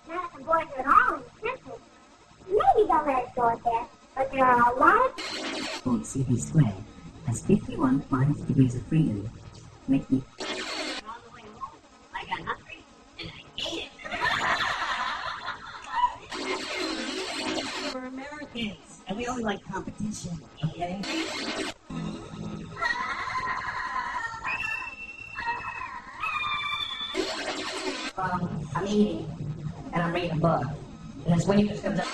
Not the boys at all in the temple. Maybe they'll let us go up there, but there are a lot of... Hallows Eve Square has 51 5 degrees of freedom, making... On the way home, I got hungry, and I ate it. We're Americans, and we only like competition, okay? I'm eating, and I'm reading a book, and this wave just comes up.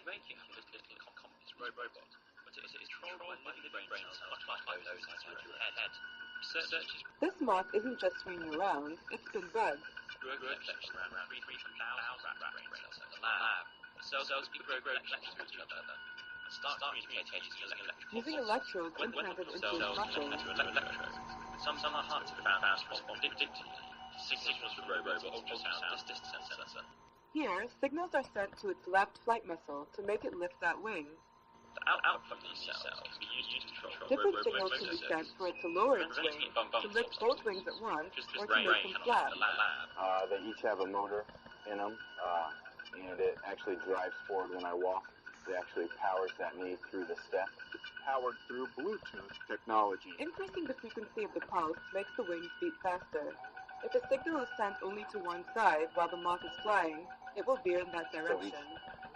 Making this little communist robot, but it is controlled by living brain cells, much like Hallows Eve head. Researchers This moth isn't just swinging around, it's been bred. grow collections around 3,000 brain cells in the lab. The cells grow collections to each other and start communicating using electrical Using electrodes implanted into its muscles. Some are hard to found respond predictably to signals from robot ultrasound distance sensor. Here, signals are sent to its left flight muscle to make it lift that wing. The output from these cells can be used to control Different signals can be sent for it to lower its wing, to lift both wings at once, or to make them flat. They each have a motor in them, and it actually drives forward when I walk. It actually powers that knee through the step. It's powered through Bluetooth technology. Increasing the frequency of the pulse makes the wings beat faster. If a signal is sent only to one side while the moth is flying, it will veer in that direction.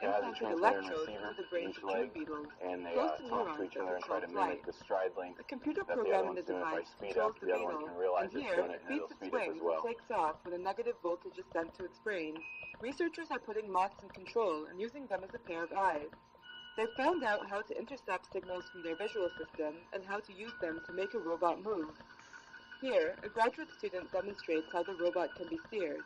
Implanted electrodes into the brains of tree beetles, and they close to talk to neurons each other and that try to control mimic flight. the stride length A computer that the program other in the one's doing. If I device speed controls up, the the other one beetle, can realize and it's here doing it it, and beats it'll its speed up wings as well. and takes off when a negative voltage is sent to its brain. Researchers are putting moths in control and using them as a pair of eyes. They've found out how to intercept signals from their visual system and how to use them to make a robot move. Here, a graduate student demonstrates how the robot can be steered.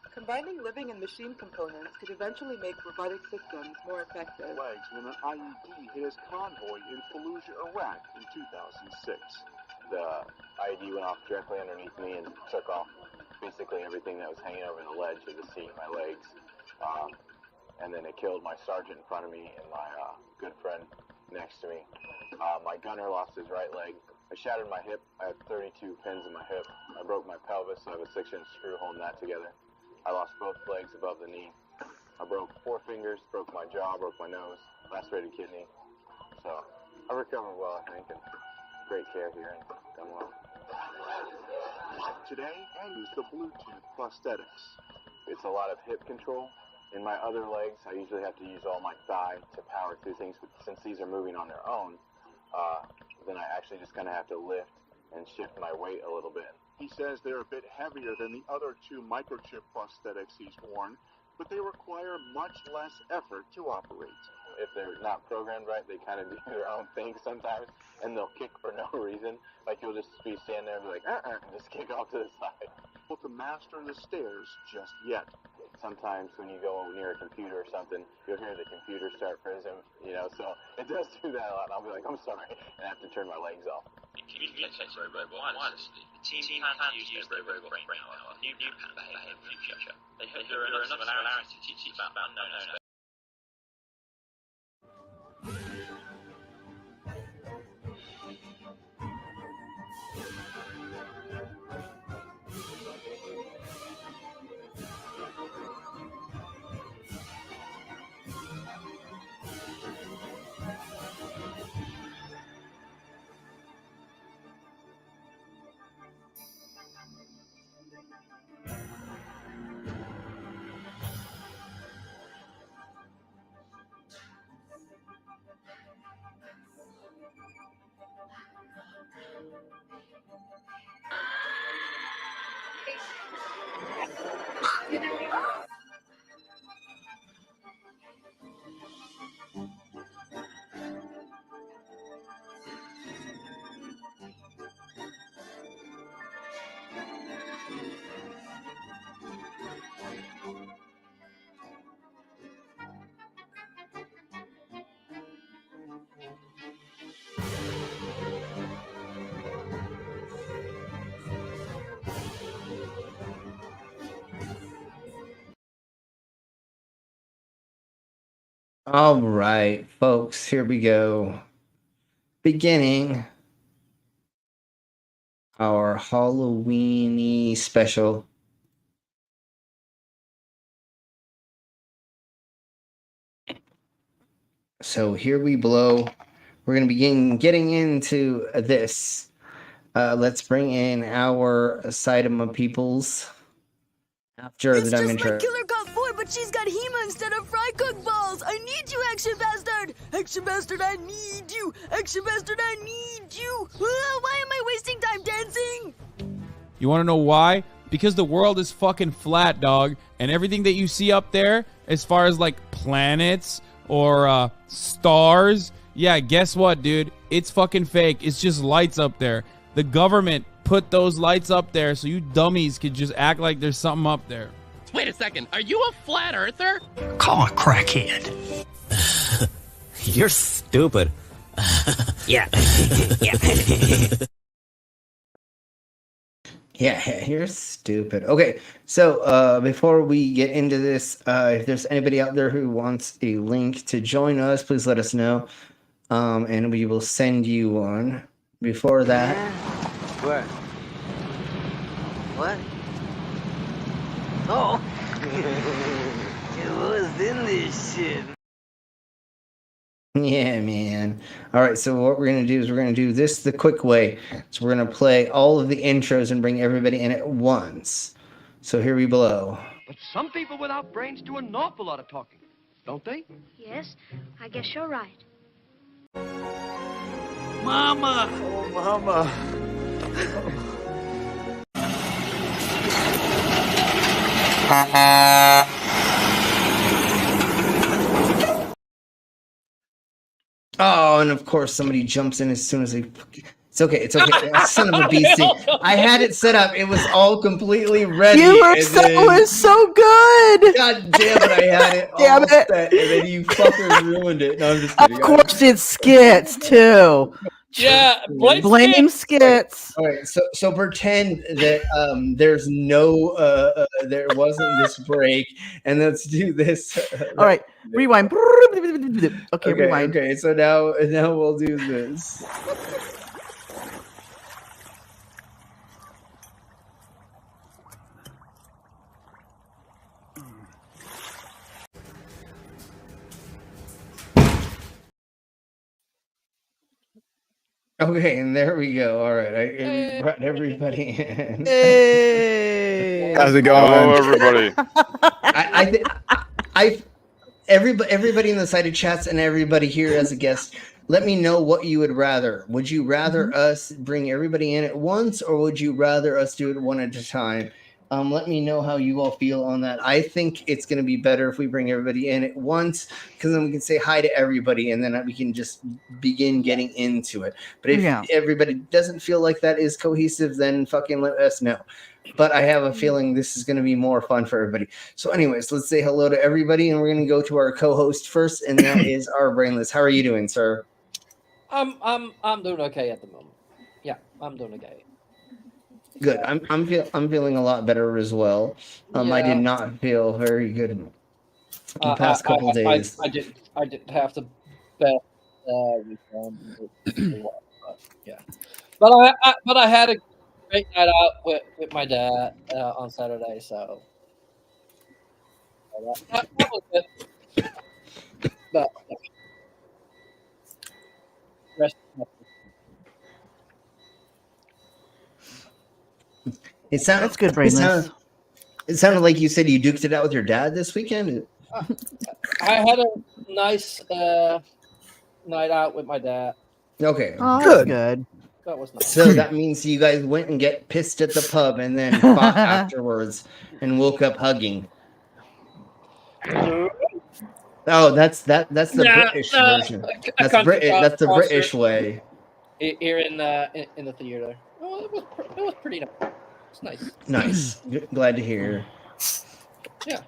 Combining living and machine components could eventually make robotic systems more effective. Legs when an IED hit his convoy in Fallujah, Iraq in 2006. The IED went off directly underneath me and took off basically everything that was hanging over the ledge of the seat, my legs. And then it killed my sergeant in front of me and my good friend next to me. My gunner lost his right leg. I shattered my hip. I had 32 pins in my hip. I broke my pelvis, so I have a 6-inch screw holding that together. I lost both legs above the knee. I broke 4 fingers, broke my jaw, broke my nose, lacerated kidney. So I recovered well, I think, and great care here and done well. Today, I use the Bluetooth prosthetics. It's a lot of hip control. In my other legs, I usually have to use all my thigh to power through things, but since these are moving on their own, then I actually just kind of have to lift and shift my weight a little bit. He says they're a bit heavier than the other 2 microchip prosthetics he's worn, but they require much less effort to operate. If they're not programmed right, they kind of do their own thing sometimes, and they'll kick for no reason. Like you'll just be standing there and be like, and just kick off to the side. Able to master the stairs just yet. Sometimes when you go near a computer or something, you'll hear the computer start frizzing, so it does do that a lot. I'll be like, I'm sorry, and I have to turn my legs off. Communicates robot wirelessly. The team plans to use the robot brain power for new behavior in the future. They hope there are enough similarities to teach about unknown. All right, folks, here we go. Beginning our Halloweeny special. So here we blow. We're going to begin getting into this. Let's bring in our Saitama peoples after It's the dumb just intro. like Killer Cop 4, but she's got Hema instead of fry cook balls. I need you, Action Bastard. Action Bastard, I need you. Action Bastard, I need you. Why am I wasting time dancing? You want to know why? Because the world is fucking flat, dog. And everything that you see up there, as far as like planets or stars, yeah, guess what, dude? It's fucking fake. It's just lights up there. The government put those lights up there so you dummies could just act like there's something up there. Wait a second. Are you a flat earther? Call a crackhead. You're stupid. Yeah. Yeah, you're stupid. Okay, so before we get into this, if there's anybody out there who wants a link to join us, please let us know, and we will send you one. Before that... What? What? Oh! What's in this shit? Yeah, man. All right, so what we're going to do is we're going to do this the quick way. So we're going to play all of the intros and bring everybody in at once. So here we blow. But some people without brains do an awful lot of talking, don't they? Yes, I guess you're right. Mama! Oh, Mama! Oh, and of course somebody jumps in as soon as they... It's okay, it's okay. Son of a BC. I had it set up. It was all completely ready. You were it was so good. God damn it, I had it all set, and then you fuckers ruined it. No, I'm just kidding. Of course it's skits, too. Yeah, blame skits. All right, so pretend that there's no there wasn't this break, and let's do this. All right, rewind. Okay, rewind. Okay, so now we'll do this. Okay, and there we go. All right, I brought everybody in. Hey, how's it going? Hello, everybody. Everybody in the sided chats and everybody here as a guest, let me know what you would rather. Would you rather us bring everybody in at once, or would you rather us do it one at a time? Let me know how you all feel on that. I think it's going to be better if we bring everybody in at once, because then we can say hi to everybody, and then we can just begin getting into it. But if everybody doesn't feel like that is cohesive, then fucking let us know. But I have a feeling this is going to be more fun for everybody. So anyways, let's say hello to everybody, and we're going to go to our co-host first, and that is our Brainless. How are you doing, sir? I'm doing okay at the moment. Yeah, I'm doing okay. Good. I'm feeling a lot better as well. I did not feel very good the past couple days. I didn't have the best weekend. Yeah, but I had a great night out with my dad on Saturday, so that was good. But It sounded That's good, Brainless. It sounded like you said you duked it out with your dad this weekend. I had a nice night out with my dad. Okay, good. That was nice. So that means you guys went and get pissed at the pub and then fought afterwards and woke up hugging. Oh, that's the British version. That's the British way. Here in the theater. Oh, it was pretty nice. It's nice. Nice. Glad to hear. Yeah.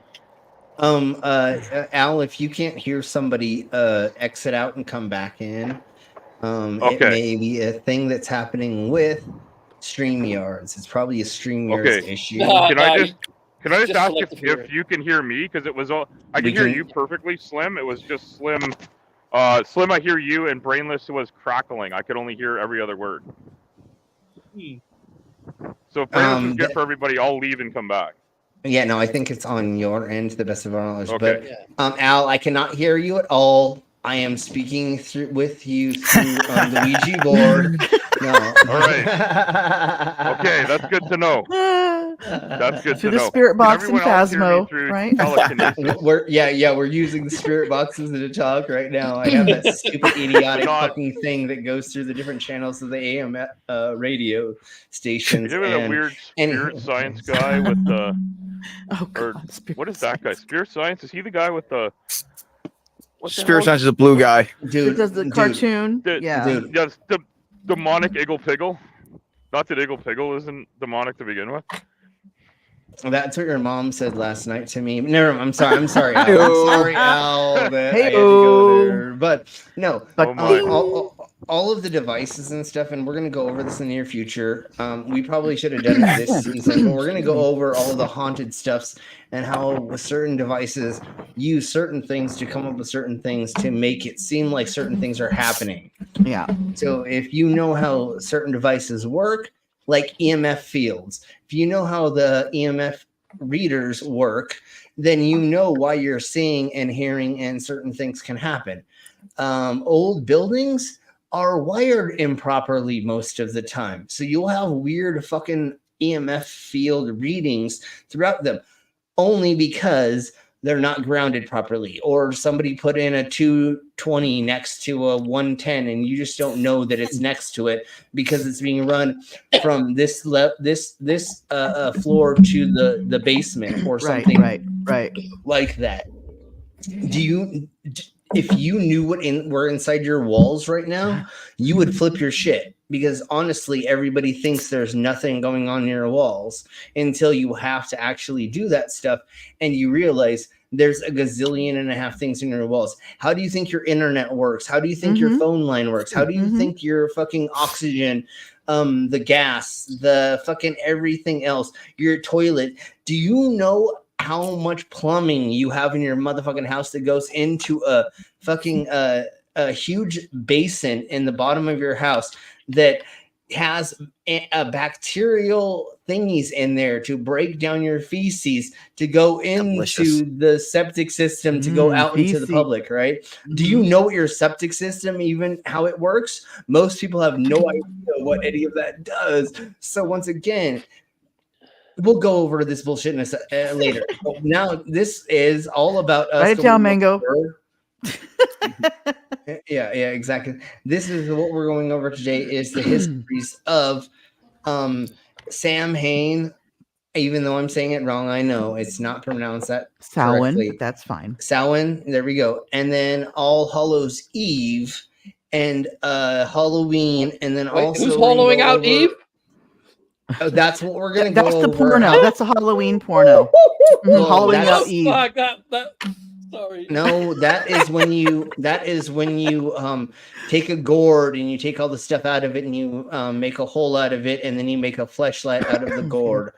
Al, if you can't hear somebody exit out and come back in, it may be a thing that's happening with StreamYards. It's probably a StreamYards issue. Can I just ask selective hearing. if you can hear me? Because it was all I We can hear can- you perfectly, Slim. It was just Slim. Slim, I hear you, and Brainless was crackling. I could only hear every other word. So if Brainless is good for everybody, I'll leave and come back. Yeah, no, I think it's on your end to the best of our knowledge. Okay. But Al, I cannot hear you at all. I am speaking with you through the Ouija board. No. All right. Okay, that's good to know. That's good Through to the know. spirit box Can and everyone else hear me Phasmo, through right? telekinesis? We're using the spirit boxes to talk right now. I have that stupid idiotic fucking thing that goes through the different channels of the AM radio stations. You're a weird spirit science guy with the. What is that guy? Spirit science? Is he the guy with the? Spirit Science is a blue guy. Dude, does the cartoon? Yeah. Dude. Yes, the demonic Iggle Piggle. Not that Iggle Piggle isn't demonic to begin with. That's what your mom said last night to me. Never mind. I'm sorry, Al. I'm sorry, Al. That I had to go there. But no, all of the devices and stuff, and we're going to go over this in the near future. We probably should have done it this season, but we're going to go over all of the haunted stuffs and how certain devices use certain things to come up with certain things to make it seem like certain things are happening. Yeah. So if you know how certain devices work, like EMF fields, if you know how the EMF readers work, then you know why you're seeing and hearing and certain things can happen. Old buildings are wired improperly most of the time. So you'll have weird fucking EMF field readings throughout them only because they're not grounded properly, or somebody put in a 220 next to a 110 and you just don't know that it's next to it because it's being run from this floor to the basement or something right like that. If you knew what were inside your walls right now, you would flip your shit, because honestly, everybody thinks there's nothing going on in your walls until you have to actually do that stuff and you realize there's a gazillion and a half things in your walls. How do you think your internet works? How do you think your phone line works? How do you think your fucking oxygen, the gas, the fucking everything else, your toilet? Do you know how much plumbing you have in your motherfucking house that goes into a fucking a huge basin in the bottom of your house that has a bacterial thingies in there to break down your feces to go into the septic system to go out into the public, right? Do you know what your septic system, even how it works? Most people have no idea what any of that does. So once again, we'll go over this bullshit later. But now this is all about us. Write it down, Mango. Yeah, exactly. This is what we're going over today is the histories of Sam Hain. Even though I'm saying it wrong, I know it's not pronounced that correctly. Samhain, that's fine. Samhain, there we go. And then All Hallows Eve and Halloween, and then also who's hollowing out Eve? Oh, that's what we're gonna go over. That's the porno. That's a Halloween porno. Hollowing out Eve. Sorry. No, that is when you take a gourd and you take all the stuff out of it and you make a hole out of it and then you make a fleshlight out of the gourd.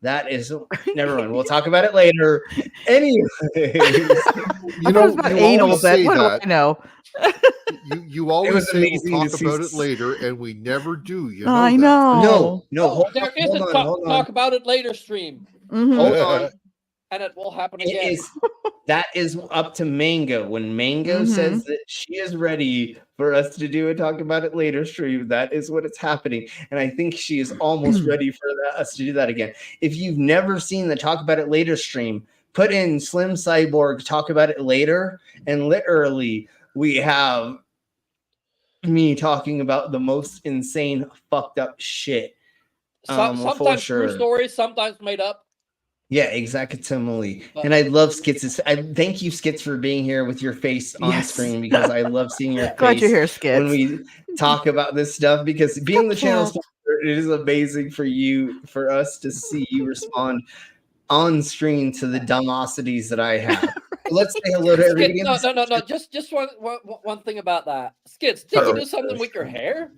That is never mind. We'll talk about it later. Anyways, you know, about anal, but what do I know? You always say we'll talk about it later, and we never do. You know I that. know. No. There is a talk about it later stream. Hold on. And it will happen again. That is up to Mango. When Mango says that she is ready for us to do a talk about it later stream, that is what it's happening. And I think she is almost ready for us to do that again. If you've never seen the talk about it later stream, put in Slim Cyborg talk about it later, and literally we have me talking about the most insane, fucked up shit. Sometimes true stories, sometimes made up. Yeah, exactly. And I love Skits. I thank you, Skits, for being here with your face on screen, because I love seeing your face. Glad you're here, Skits. When we talk about this stuff, because being the channel sponsor, it is amazing for us to see you respond on screen to the dumbosities that I have. Let's say hello to everybody. No. Just one thing about that. Skits, did you do something with your hair?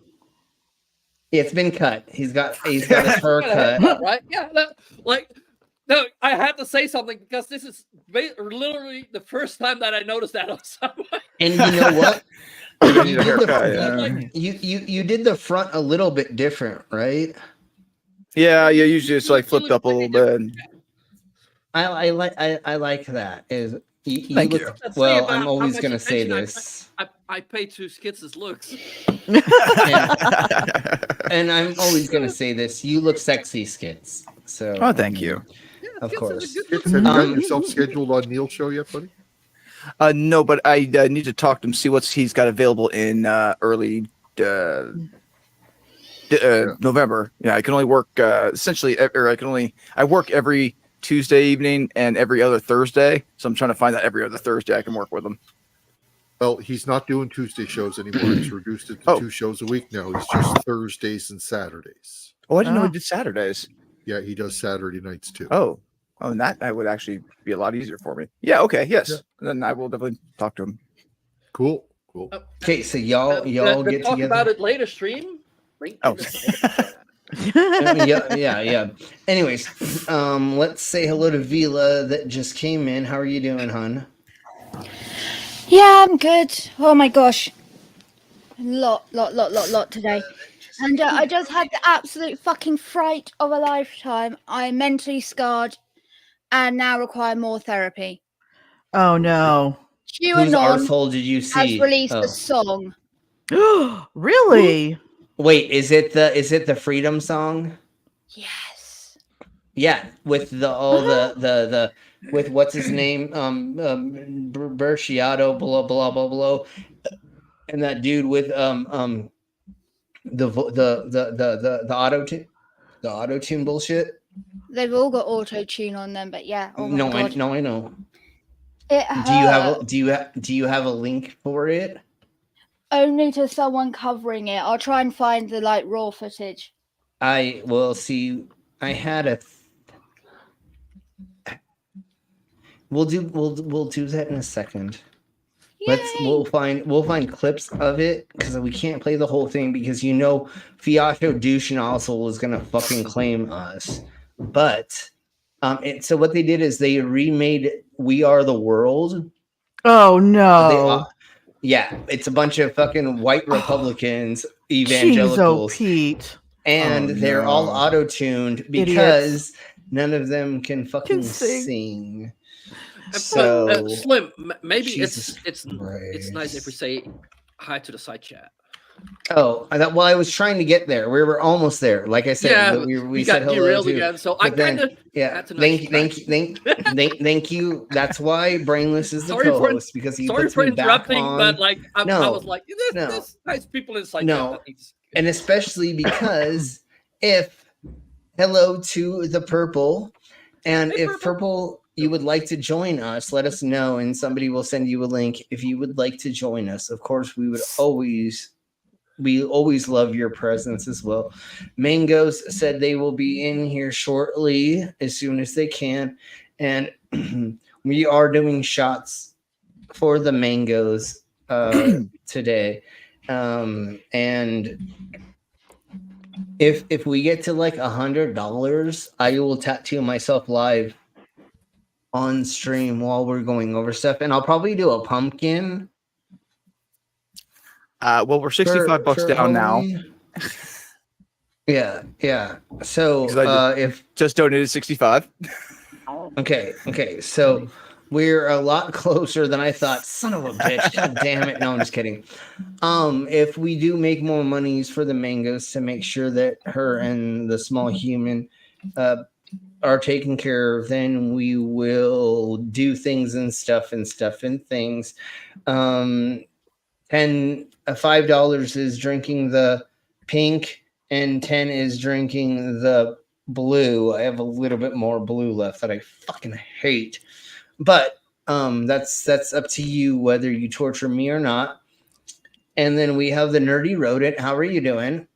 It's been cut. He's got his hair cut. Right? Yeah. No, I had to say something because this is literally the first time that I noticed that on someone. And you know what? You need a haircut, yeah. You did the front a little bit different, right? Yeah, usually it's like flipped up a little bit. I like that. Is you Thank look, you. Let's well, say I'm about always how much gonna say attention this, I pay to Skits' looks. and I'm always gonna say this. You look sexy, Skits. So Oh, thank you. Of course. Skits, have you got yourself scheduled on Neil's show yet, buddy? No, but I need to talk to him, see what he's got available in early November. Yeah, I can only work essentially, or I work every Tuesday evening and every other Thursday. So I'm trying to find out every other Thursday I can work with him. Well, he's not doing Tuesday shows anymore. He's reduced it to 2 shows a week now. It's just Thursdays and Saturdays. Oh, I didn't know he did Saturdays. Yeah, he does Saturday nights too. Oh, and that would actually be a lot easier for me. Yeah, okay, yes. Yeah. Then I will definitely talk to him. Cool. Okay, so y'all get talk together. about it later stream. Oh. yeah. Anyways, let's say hello to Vila that just came in. How are you doing, hun? Yeah, I'm good. Oh my gosh. Lot today. And I just had the absolute fucking fright of a lifetime. I'm mentally scarred and now require more therapy. Oh no. Whose arsehole did you see? Has released a song. Really? Wait, is it the Freedom song? Yes. Yeah, with the with what's his name? Berciato, blah blah blah blah, and that dude with the auto tune bullshit. They've all got auto tune on them, but yeah. Oh my God. I know. It hurt. Do you have a link for it? Only to someone covering it. I'll try and find the raw footage. I will see. I had a. We'll do that in a second. Yay. We'll find clips of it because we can't play the whole thing because Fiasco Douche and also is gonna fucking claim us. But so what they did is they remade "We Are the World." Oh no. Yeah, it's a bunch of fucking white Republicans, evangelicals, Pete. And they're all auto-tuned because none of them can fucking sing. So Slim, maybe Jesus it's nice if we say hi to the side chat. Oh, I was trying to get there. We were almost there. Like I said, we said got derailed again. So I kind of Thank you. That's why Brainless is the co-host because he puts me back on. But I was like, there's nice people inside. No, and especially because hello to the Purple, and if Purple you would like to join us, let us know, and somebody will send you a link if you would like to join us. Of course, we always love your presence as well. Mangoes said they will be in here shortly as soon as they can. And we are doing shots for the Mangoes today. And if we get to $100, I will tattoo myself live on stream while we're going over stuff. And I'll probably do a pumpkin. Well, we're $65 down now. Yeah. So if just donated 65. Okay. So we're a lot closer than I thought. Son of a bitch! God damn it! No, I'm just kidding. If we do make more monies for the Mangoes to make sure that her and the small human are taken care of, then we will do things and stuff and things. $5 is drinking the pink and 10 is drinking the blue. I have a little bit more blue left that I fucking hate, but that's up to you whether you torture me or not. And then we have the Nerdy Rodent. How are you doing?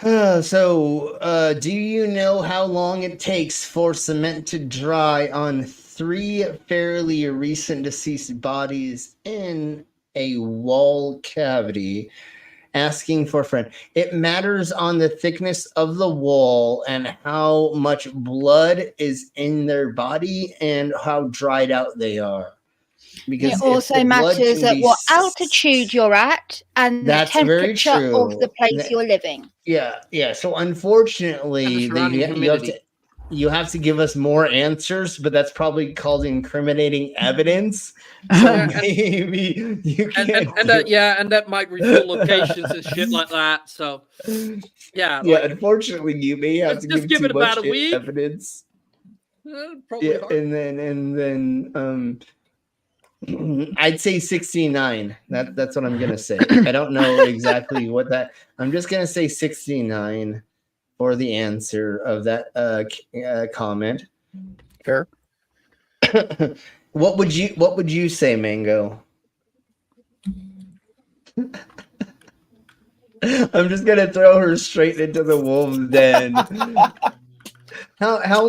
Do you know how long it takes for cement to dry on 3 fairly recent deceased bodies in a wall cavity? asking for a friend. It matters on the thickness of the wall and how much blood is in their body and how dried out they are. Because it also matters at what altitude you're at and the temperature of the place you're living. Yeah. So unfortunately, you have to give us more answers, but that's probably called incriminating evidence. So maybe you can't. And that might reveal locations and shit like that. So yeah. Unfortunately, you may have to give it too much about a week. evidence. Probably hard. and then I'd say 69. That's what I'm gonna say. I don't know exactly what that. I'm just gonna say 69 for the answer of that comment. Fair. What would you say, Mango? I'm just gonna throw her straight into the wolf's den. How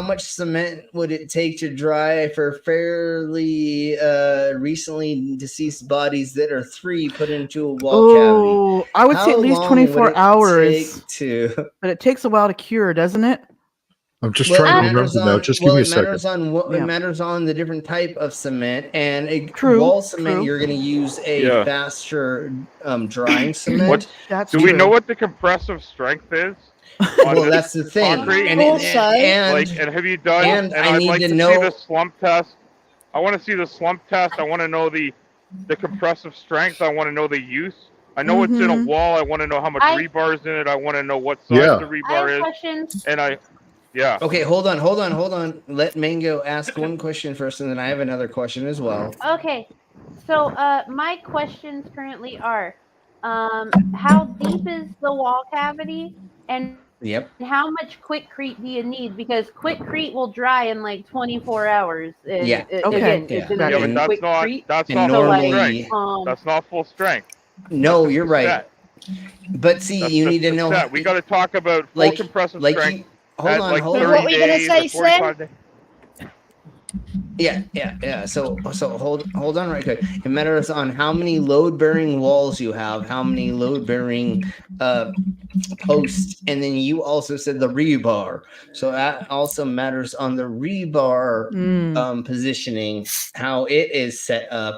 much cement would it take to dry for fairly recently deceased bodies that are 3 put into a wall cavity? I would say at least 24 hours. But it takes a while to cure, doesn't it? I'm just trying to remember now. Just give me a second. It matters on the different type of cement, and wall cement you're going to use a faster drying cement. Do we know what the compressive strength is? Well, that's the thing. And have you done? And I'd like to see the slump test. I want to see the slump test. I want to know the compressive strength. I want to know the use. I know it's in a wall. I want to know how much rebar is in it. I want to know what size the rebar is. Questions. Okay, hold on. Let Mango ask one question first, and then I have another question as well. Okay, so my questions currently are, how deep is the wall cavity, and how much quickcrete do you need? Because quickcrete will dry in like 24 hours. But that's not full strength. That's not full strength. No, you're right. But see, you need to know. We got to talk about full compressive strength. Hold on. What were we going to say, Slim? Yeah. So hold on right quick. It matters on how many load-bearing walls you have, how many load-bearing posts, and then you also said the rebar. So that also matters on the rebar positioning, how it is set up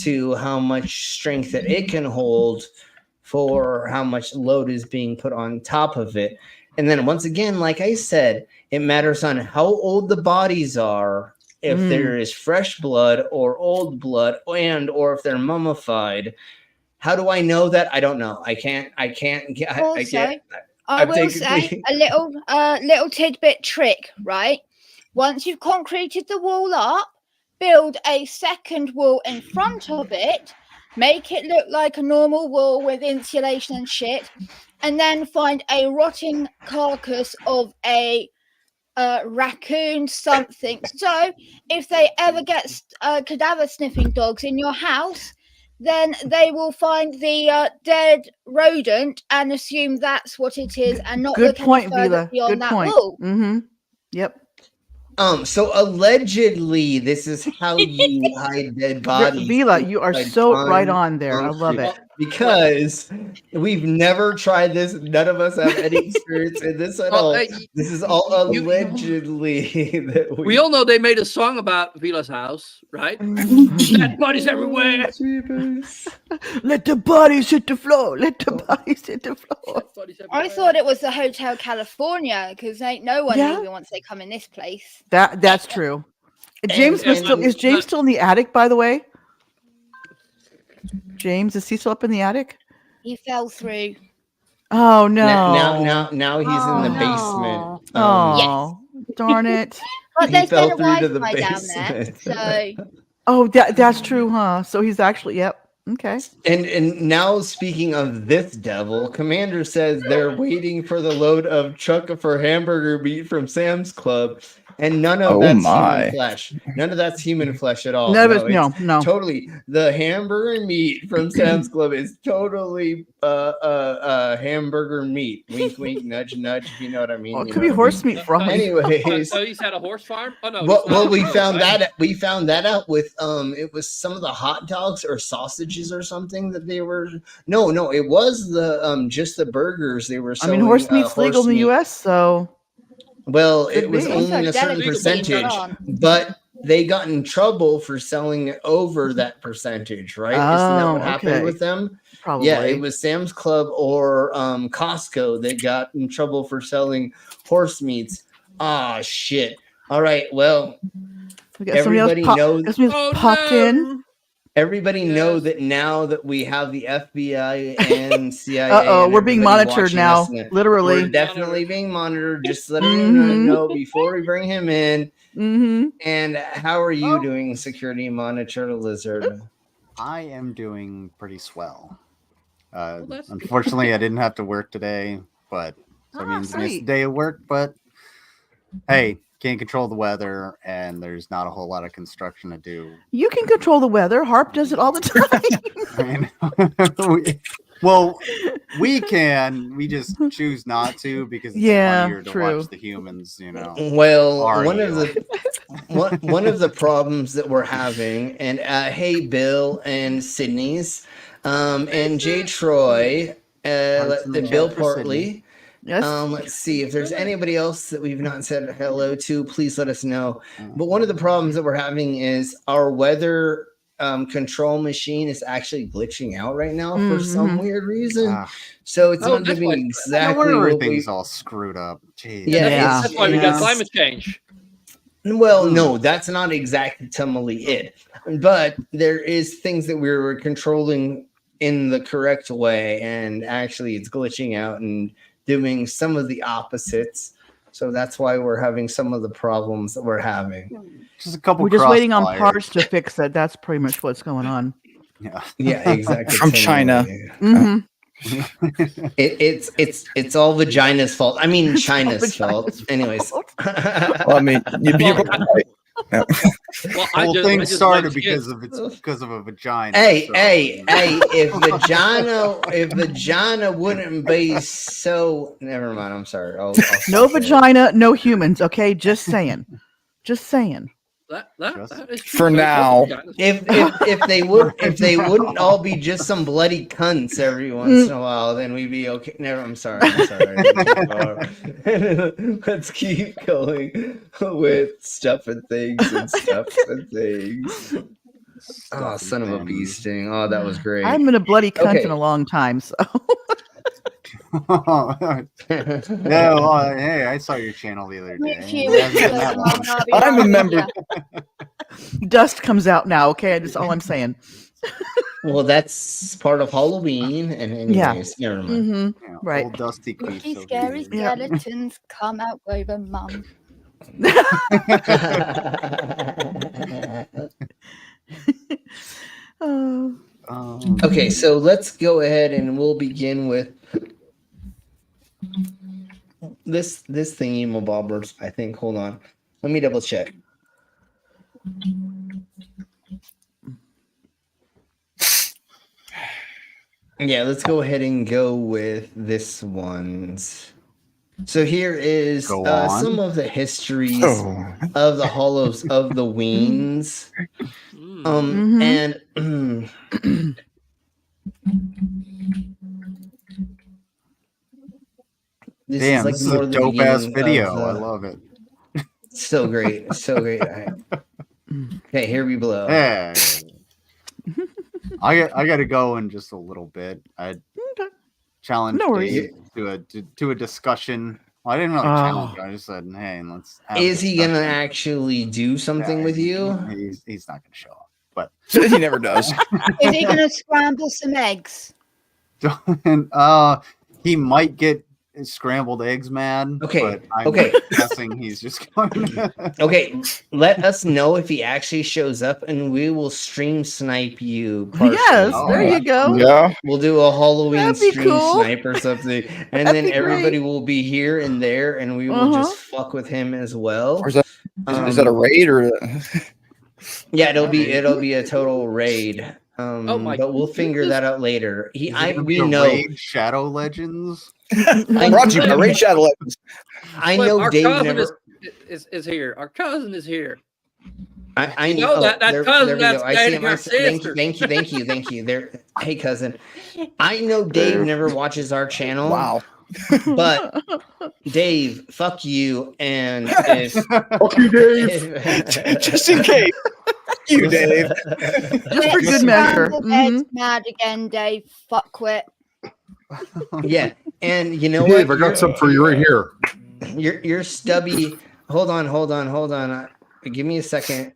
to how much strength that it can hold for how much load is being put on top of it. And then once again, like I said, it matters on how old the bodies are, if there is fresh blood or old blood, or if they're mummified. How do I know that? I don't know. I can't. I will say a little tidbit trick, right? Once you've concreted the wall up, build a second wall in front of it, make it look like a normal wall with insulation and shit, and then find a rotting carcass of a raccoon, something. So if they ever get cadaver sniffing dogs in your house, then they will find the dead rodent and assume that's what it is, and not look any further beyond that wall. Yep. So allegedly, this is how you hide dead bodies. Vila, you are so right on there. I love it. Because we've never tried this. None of us have any experience in this at all. This is all allegedly. We all know they made a song about Vila's house, right? Dead bodies everywhere. Let the bodies hit the floor. Let the bodies hit the floor. I thought it was the Hotel California, because ain't no one leaving once they come in this place. That's true. James is James still in the attic, by the way? James, is he still up in the attic? He fell through. Oh no! Now he's in the basement. Oh, darn it! But there's been a Wi-Fi down there, so. Oh, that's true, huh? So he's actually okay. And now speaking of this devil, Commander says they're waiting for the load of chuck for hamburger meat from Sam's Club. And none of that's human flesh. None of that's human flesh at all. No. Totally. The hamburger meat from Sam's Club is totally hamburger meat. Wink, wink, nudge, nudge. If you know what I mean. Well, it could be horse meat for all. Anyways, So he's had a horse farm? Oh no. well, we found that out with it was some of the hot dogs or sausages or something that they were. No, it was the just the burgers they were selling. Horse meat's legal in the U.S., so. Well, it was only a certain percentage, but they got in trouble for selling it over that percentage, right? Isn't that what happened with them? Probably. Yeah, it was Sam's Club or Costco that got in trouble for selling horse meats. Ah, shit. All right, well, everybody knows. Popped in. Everybody know that now that we have the FBI and CIA. We're being monitored now. Literally, we're definitely being monitored. Just letting everyone know before we bring him in. And how are you doing, Security Monitor Lizard? I am doing pretty swell. Unfortunately, I didn't have to work today, but that means I missed a day of work. But hey. Can't control the weather, and there's not a whole lot of construction to do. You can control the weather. Harp does it all the time. Well, we can. We just choose not to because it's funnier to watch the humans. Well, one of the problems that we're having, and hey, Bill and Sydney's, and Jay Troy, Bill Portley. Yes. Let's see if there's anybody else that we've not said hello to. Please let us know. But one of the problems that we're having is our weather control machine is actually glitching out right now for some weird reason. So it's not giving exactly. No, everything's all screwed up. Jeez. Yeah, that's why we got climate change. Well, no, that's not exactly it. But there is things that we were controlling in the correct way, and actually it's glitching out and doing some of the opposites. So that's why we're having some of the problems that we're having. Just a couple. We're just waiting on parts to fix it. That's pretty much what's going on. Yeah, exactly. From China. It's all vagina's fault. I mean, China's fault. Anyways. Well, I mean, Well, thing started because of a vagina. Hey! If vagina wouldn't be so. Never mind. I'm sorry. I'll no vagina, no humans. Okay, just saying. That is for now. If they wouldn't all be just some bloody cunts every once in a while, then we'd be okay. I'm sorry. Let's keep going with stuff and things. Oh, son of a bee sting. Oh, that was great. I haven't been a bloody cunt in a long time, so. Yeah, well, hey, I saw your channel the other day. I'm a member. Dust comes out now, okay? That's all I'm saying. Well, that's part of Halloween, and anyways, never mind. Right. Old dusty Spooky, scary skeletons come out with a mum. Okay, so let's go ahead and we'll begin with this thingy bobbers. I think. Hold on, let me double check. Yeah, let's go ahead and go with this one's. So here is some of the histories of the Hallows of the Weens. And this is a dope ass video. I love it. So great. Okay, here we blow. Yeah. I got to go in just a little bit. I challenged to a discussion. Well, I didn't really challenge. I just said, "Hey, let's." Is he gonna actually do something with you? He's not gonna show up, but he never does. Is he gonna scramble some eggs? He might get scrambled eggs mad. Okay, but I'm guessing he's just going. Okay, let us know if he actually shows up, and we will stream snipe you. Partially. Yes, there you go. Yeah, we'll do a Halloween That'd be stream cool. snipe or something, and That'd then be everybody great. will be here and there, and we will just fuck with him as well. Or is that a raid or? Yeah, it'll be a total raid. But we'll figure that out later. We know Raid Shadow Legends. I brought you by Raid Shadow Legends. I know our Dave cousin never is here. Our cousin is here. I You know that there cousin we go. that's I see dating him. our sister. Thank you. There, hey cousin. I know Dave never watches our channel. Wow. But Dave, fuck you, and if fuck you, Dave. Just in case. Fuck you, Dave. Just for good measure. Mad again, Dave. Fuck quit. Yeah, and you know Dave, what? I got something for you right here. You're stubby. Hold on. Give me a second.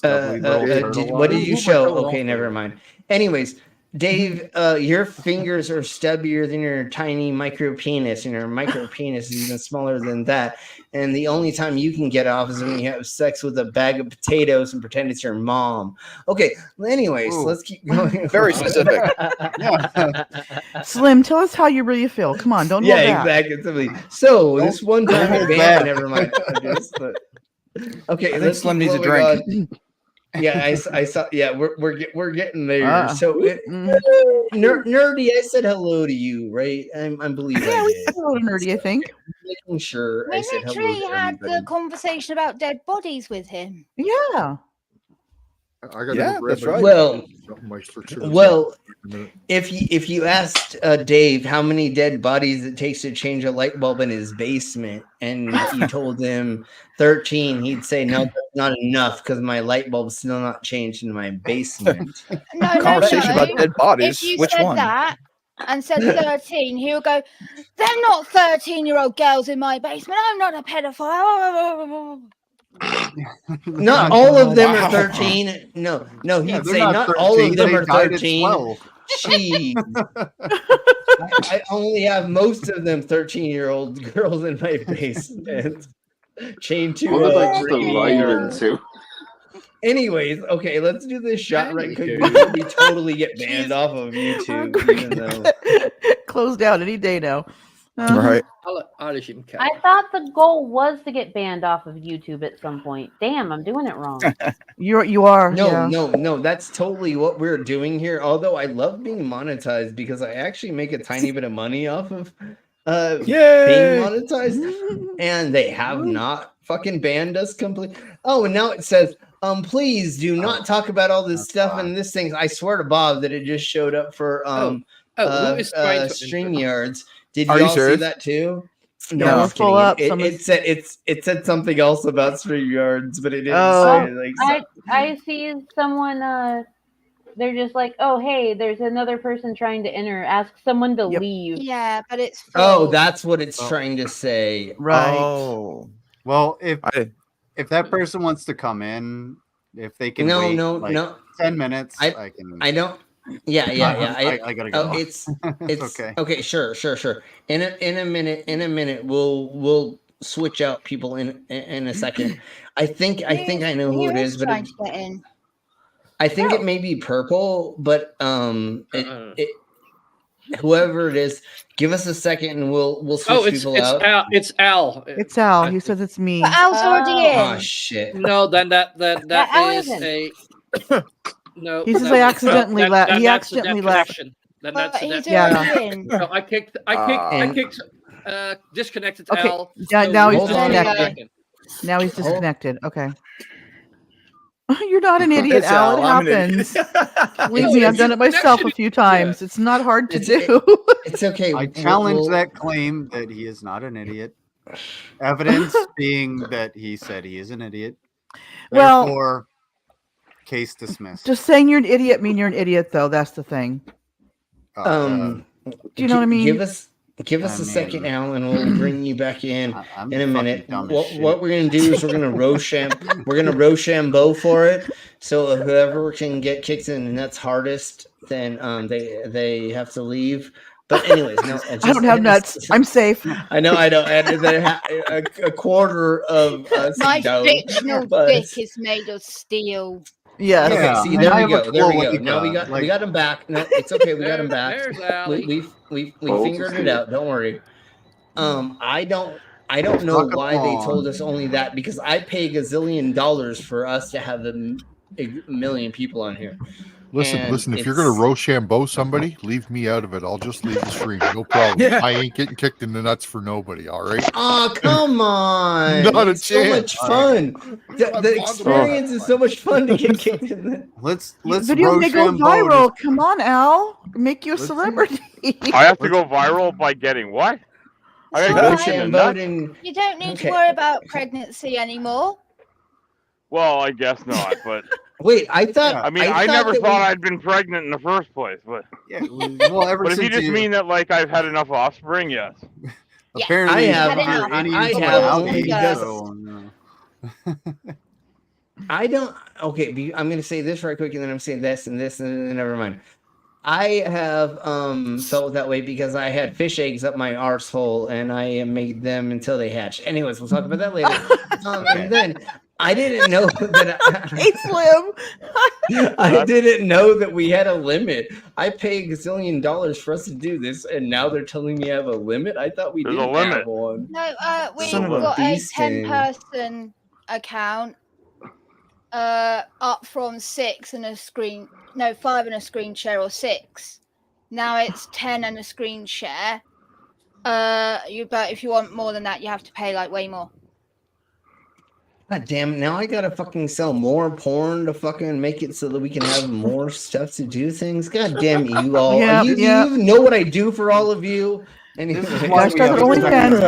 What did you show? Okay, never mind. Anyways, Dave, your fingers are stubbier than your tiny micro penis, and your micro penis is even smaller than that. And the only time you can get off is when you have sex with a bag of potatoes and pretend it's your mom. Okay, anyways, let's keep going. Very specific. Slim, tell us how you really feel. Come on, don't hold back. Exactly. So this one time, never mind. Okay, let's Slim needs a drink. Yeah, I saw. Yeah, we're getting there. So nerdy, I said hello to you, right? I'm believing. Yeah, we said hello to Nerdy. I think. Making sure We I said hello. literally to had everybody. the conversation about dead bodies with him. Yeah. I got that's right. Well, if you asked Dave how many dead bodies it takes to change a light bulb in his basement, and you told him 13, he'd say no, that's not enough because my light bulb's still not changed in my basement. Conversation about dead bodies. If you Which said one? that and said 13, he would go, "They're not 13-year-old girls in my basement. I'm not a pedophile." Not all of them are 13. No, he'd say not all of them are 13. Jeez. I only have most of them 13-year-old girls in my basement. Chained to Anyways, okay, let's do this shot right quick before we totally get banned off of YouTube. Even though closed out any day now. Right. I thought the goal was to get banned off of YouTube at some point. Damn, I'm doing it wrong. You are. No, that's totally what we're doing here. Although I love being monetized because I actually make a tiny bit of money off of being monetized, and they have not fucking banned us completely. Oh, and now it says, please do not talk about all this stuff and this thing. I swear to Bob that it just showed up for who is trying to StreamYards. Did Are you you all see serious? that too? No, I we're was full up. kidding. It said something else about StreamYards, but it didn't say like. I see someone. They're just like, oh hey, there's another person trying to enter. Ask someone to leave. Yeah, but it's full. Oh, that's what it's trying to say. Right. Oh. Well, if that person wants to come in, if they can wait no 10 minutes, I can. I don't. Yeah. I gotta go. It's okay. Okay, sure. In a minute, we'll switch out people in a second. I think I know who it is, but trying to get in. I think it may be purple, but whoever it is, give us a second and we'll switch people out. It's Al. It's Al. He says it's me. But Al's already in. Oh shit! No, then that Al is isn't. a. No, He says I accidentally left. He accidentally left. Then that's he's Yeah. already in. No, I kicked disconnected Okay. Al. Yeah, now he's hold on. disconnected. Now he's disconnected. Okay. You're not an idiot, It's Al. It Al. I'm an happens. Believe me, I've done it myself a few times. It's not hard to do. It's okay. I challenge that claim that he is not an idiot. Evidence being that he said he is an idiot. Well- Therefore, case dismissed. Just saying you're an idiot mean you're an idiot, though. That's the thing. Do you know what I mean? Give us a second, Al, and we'll bring you back in I'm a minute. fucking dumb as What we're gonna do is we're gonna Rochambeau for it. So whoever can get kicked in the nuts hardest, then they have to leave. But anyways, no. I don't have nuts. I'm safe. I know. And then a quarter of us My don't. fictional dick is made of steel. Yes. Okay. See, there we go. There we go. Now we got him back. No, it's okay. We got him back. There's Allie. We fingered it out. Don't worry. I don't know why they told us only that, because I pay $gazillion for us to have a million people on here. Listen. If you're gonna Rochambeau somebody, leave me out of it. I'll just leave the stream. No problem. Yeah. I ain't getting kicked in the nuts for nobody. All right. Oh, come on! Not a it's so chance. much fun. The experience is so much fun to get kicked in the. Let's Video may go viral. Come on, Al. Make you a celebrity. I have to go viral by getting what? I gotta kick in the nuts? You don't need to worry about pregnancy anymore. Well, I guess not, but wait, I thought. I mean, I never thought I'd been pregnant in the first place, but yeah. Well, but if you just mean that, like, I've had enough offspring, yes. Apparently, I don't. Okay, I'm going to say this right quick, and then I'm saying this and this, and then never mind. I have felt that way because I had fish eggs up my arsehole, and I made them until they hatched. Anyways, we'll talk about that later. And then I didn't know that. Hey, Slim. I didn't know that we had a limit. I pay $1 for us to do this, and now they're telling me I have a limit. I thought we didn't have one. No, we've got a 10-person account. Up from 5 and a screen share, or 6. Now it's 10 and a screen share. But if you want more than that, you have to pay like way more. God damn it, now I gotta fucking sell more porn to fucking make it so that we can have more stuff to do things. God damn you all. Yeah, you even know what I do for all of you? Anyway. I started OnlyFans.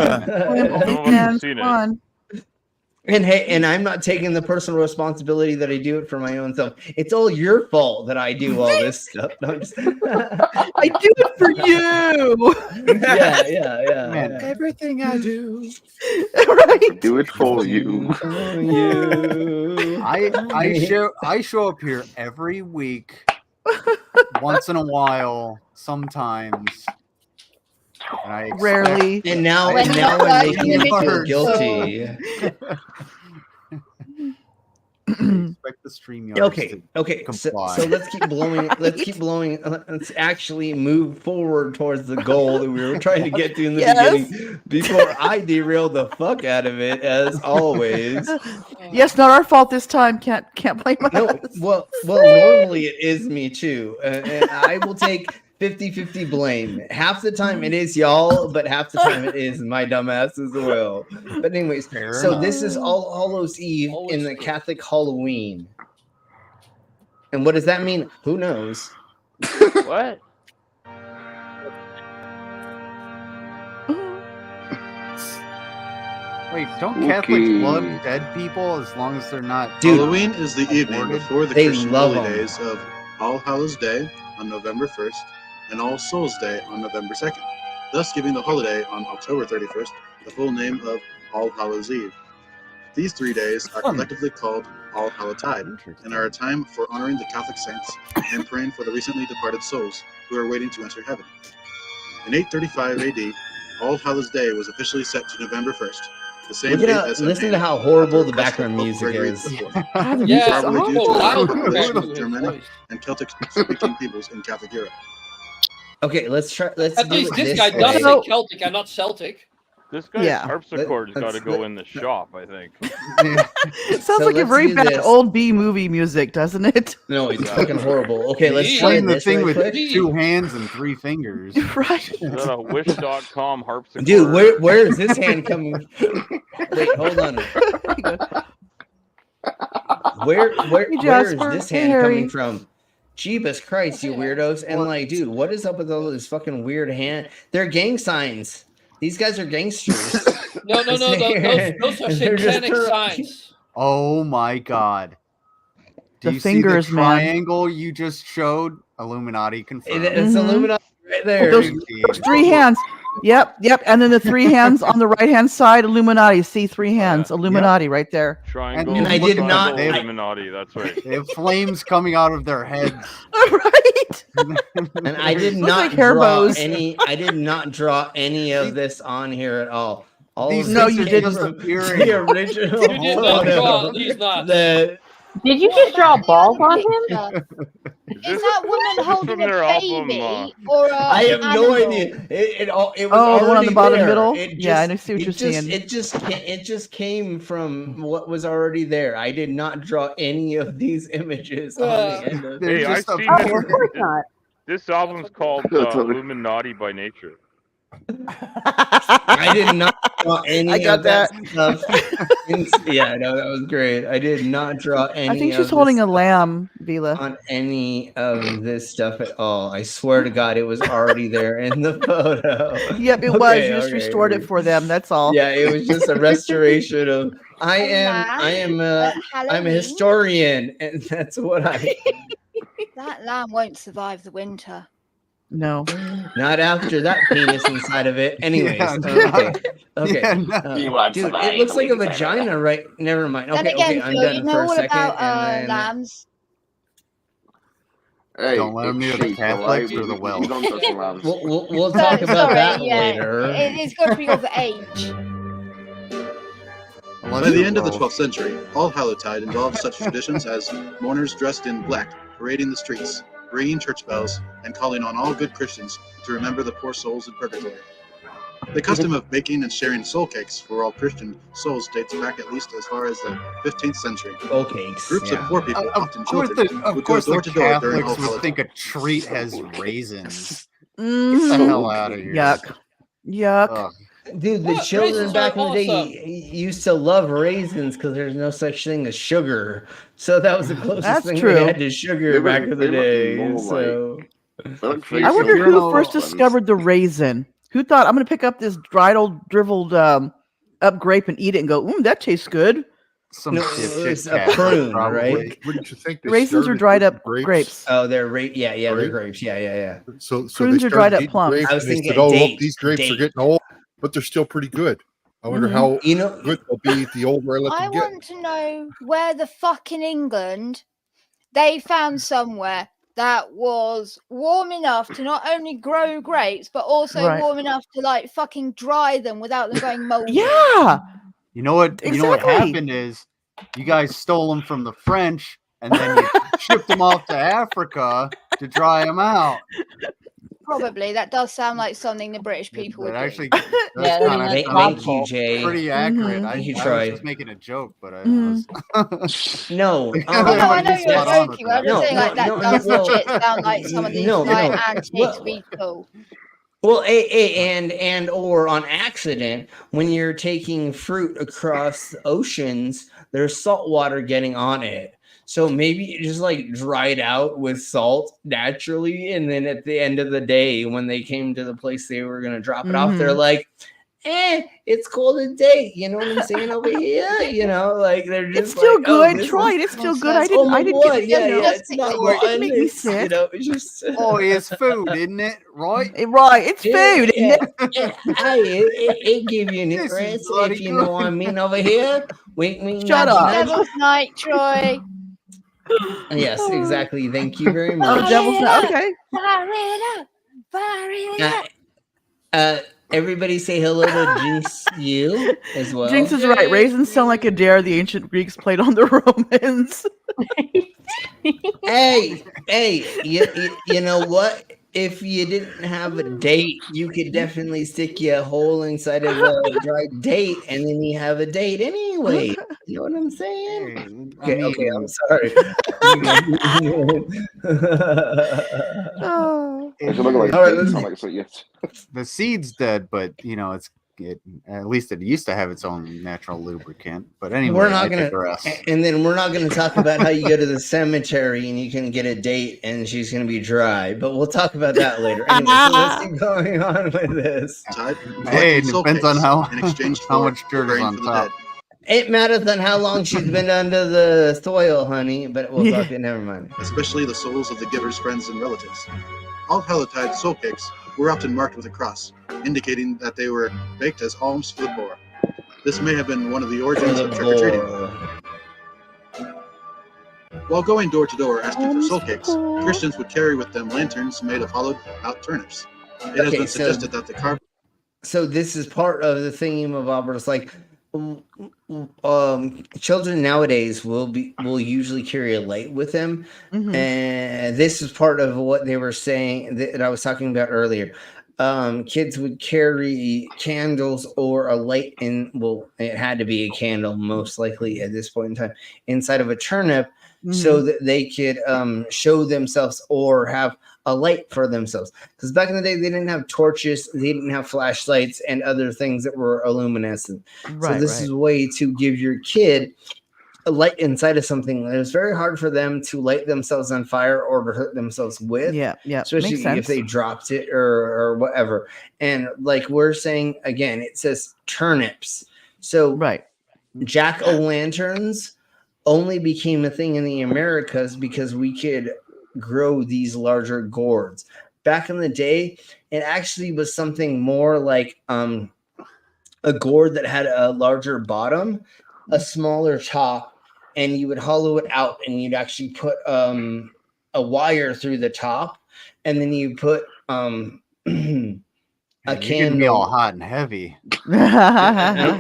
And hey, and I'm not taking the personal responsibility that I do it for my own self. It's all your fault that I do all this stuff. No, I do it for you. Yeah. Man, everything I do, right? Do it for you. I show up here every week, once in a while, sometimes. And Rarely. And now I'm making you feel guilty. Expect the stream. Okay. So let's keep blowing. Let's actually move forward towards the goal that we were trying to get to in the beginning before I derailed the fuck out of it, as always. Yes, not our fault this time. Can't blame us. No, well, normally it is me too, and I will take 50-50 blame. Half the time it is y'all, but half the time it is my dumbass as well. But anyways, this is All Hallows Eve in the Catholic Halloween. And what does that mean? Who knows? What? Wait, don't Catholics love dead people as long as they're not? Dude, Halloween is the evening before the Christian holy days of All Hallows Day on November 1st and All Souls Day on November 2nd, thus giving the holiday on October 31st the full name of All Hallows Eve. These 3 days are collectively called All Hallowtide and are a time for honoring the Catholic saints and praying for the recently departed souls who are waiting to enter heaven. In 835 AD, All Hallows Day was officially set to November 1st. The same date as listen to how horrible the background music is. Yeah, probably due to loud the population compared of to Germanic and Celtic-speaking peoples in Catholic Europe. Okay, let's try. Let's At do least it this this guy way. does say Celtic and not Celtic. This guy's Yeah. harpsichord's got to go in the shop, I think. It sounds like a very bad old B movie music, doesn't it? No, it's fucking horrible. Okay, let's try Playing the this thing right with quick. 2 hands and 3 fingers. Right. Is that a Wish.com harpsichord? Dude, where is this hand coming? Wait, hold on. Where is this hand coming from? Jeebus Christ, you weirdos! And like, dude, what is up with all this fucking weird hand? They're gang signs. These guys are gangsters. No, those are satanic signs. Oh my god. Do The you fingers, see the triangle you just showed? Illuminati confirmed. It's Illuminati right there. Those 3 hands. Yep. And then the three hands on the right hand side, Illuminati. See three hands, Illuminati right there. Triangle. And I did not. Illuminati. That's right. They have flames coming out of their heads. Right. And I did not draw any. I did not draw any of this on here at all. No, you didn't. The original. You did not draw. He's not. Did you just draw balls on him? Is that woman holding a baby or a I have no idea. It was the one on the bottom there. middle. It Yeah, I just- see what it you're just- saying. It just came from what was already there. I did not draw any of these images on the end of Hey, I've seen Oh, of course not. this album's called Illuminati by Nature. I did not draw any I got of that stuff. Yeah, no, that was great. I did not draw any. I think of she's holding this a lamb, Vila. on any of this stuff at all. I swear to God, it was already there in the photo. Yep, it was. You just restored it for them. That's all. Yeah, it was just a restoration of. I'm a historian, and that's what I. That lamb won't survive the winter. No, not after that penis inside of it. Anyways, Yeah, okay. Yeah, no. Dude, it looks like a vagina, right? Never mind. Then Okay, again, I'm Phil, done you for know a all second. about and then, lambs. Hey, Don't let them near the Catholics or the Welsh. We'll talk about that yeah. later. It's got to be of age. By the end of the 12th century, All Hallowtide involved such traditions as mourners dressed in black, parading the streets, ringing church bells, and calling on all good Christians to remember the poor souls in purgatory. The custom of baking and sharing soul cakes for all Christian souls dates back at least as far as the 15th century. Soul cakes. Groups of poor people, often Of children, would go course, door the to door during All Catholics would Hallowtide. think a treat has raisins. Get the hell out of here. Yuck. Ugh. Dude, the What? children Raisins back are in the day used to love raisins because there's no such thing as sugar. So that was the closest That's thing true. they had to sugar back in the day. So I wonder who first discovered the raisin. Who thought, I'm going to pick up this dried old driveled up grape and eat it and go, that tastes good. Some it's a prune, right? What did you think? They Raisins are started dried with up grapes? grapes. Oh, they're they're Right? grapes. Yeah. So Prunes they are dried started up eating plums. grapes I was and they thinking said, "Oh, date, look, these grapes date. are getting old, but they're still pretty good. I wonder how good they'll be the older I let I them get." want to know where the fuck in England they found somewhere that was warm enough to not only grow grapes, but also Right. warm enough to like fucking dry them without them going moldy. Yeah. You know what? You know what Exactly. happened is you guys stole them from the French, and then you shipped them off to Africa to dry them out. Probably that does sound like something the British people would That do. actually Yeah, kind of Thank you, Jay. pretty accurate. Mhm. I, Thank you, I was Troy. just making a joke, but I was. No. Oh, no, I know Everybody's you're spot on with joking. I'm that. just saying like that does well, legit sound like some of these like antiques Well- be cool. Well, and or on accident, when you're taking fruit across oceans, there's salt water getting on it. So maybe it just like dried out with salt naturally, and then at the end of the day, when they came to the place they were gonna drop it off, they're like, it's called a date. You know what I'm saying over here? You know, like they're just It's still like, oh, good. this Try is- it. It's still good. Oh I didn't my get God, yeah, you know, it's not it didn't rotten. make me It's, sick. you know, it's just Oh, it's food, isn't it? Right? Right. It's food, isn't it? It give you This is nutrients bloody if you know what I mean over here. Wink, Shut up. Devil's Night, Troy. Yes, exactly. Thank you very Oh, much. devil's not okay. Fire it up. Fire it up. Everybody say hello to Jinx you as well. Jinx is right. Raisins sound like a dare the ancient Greeks played on the Romans. Hey, you know what? If you didn't have a date, you could definitely stick your hole inside of a dried date, and then you have a date anyway. You know what I'm saying? Okay, I'm sorry. Oh. All right, let's The seed's dead, but you know at least it used to have its own natural lubricant. But anyway, we're not I gonna, digress. and then we're not gonna talk about how you go to the cemetery and you can get a date and she's gonna be dry. But we'll talk about that later. Anyway, so let's keep going on with this. Hey, it depends on how in exchange how for much dirt is praying on for the top. It matters on how long she's been under the soil, honey. But we'll talk. Never mind. especially the souls of the giver's friends and relatives. All Hallowtide soul cakes were often marked with a cross, indicating that they were baked as alms for the poor. This may have been one of the origins of trick-or-treating. While going door to door asking for soul cakes, Christians would carry with them lanterns made of hollowed-out turnips. It has been suggested that the carved. So this is part of the thingamabob. It's like children nowadays will usually carry a light with them, and this is part of what they were saying that I was talking about earlier. Kids would carry candles or a light it had to be a candle most likely at this point in time inside of a turnip, so that they could show themselves or have a light for themselves. Because back in the day, they didn't have torches, they didn't have flashlights and other things that were luminescent. So this is a way to give your kid a light inside of something. It was very hard for them to light themselves on fire or to hurt themselves with. Yeah. Especially if they dropped it or whatever. And like we're saying, again, it says turnips. So jack-o'-lanterns only became a thing in the Americas because we could grow these larger gourds. Back in the day, it actually was something more like a gourd that had a larger bottom, a smaller top, and you would hollow it out and you'd actually put a wire through the top, and then you put a candle. Be all hot and heavy. I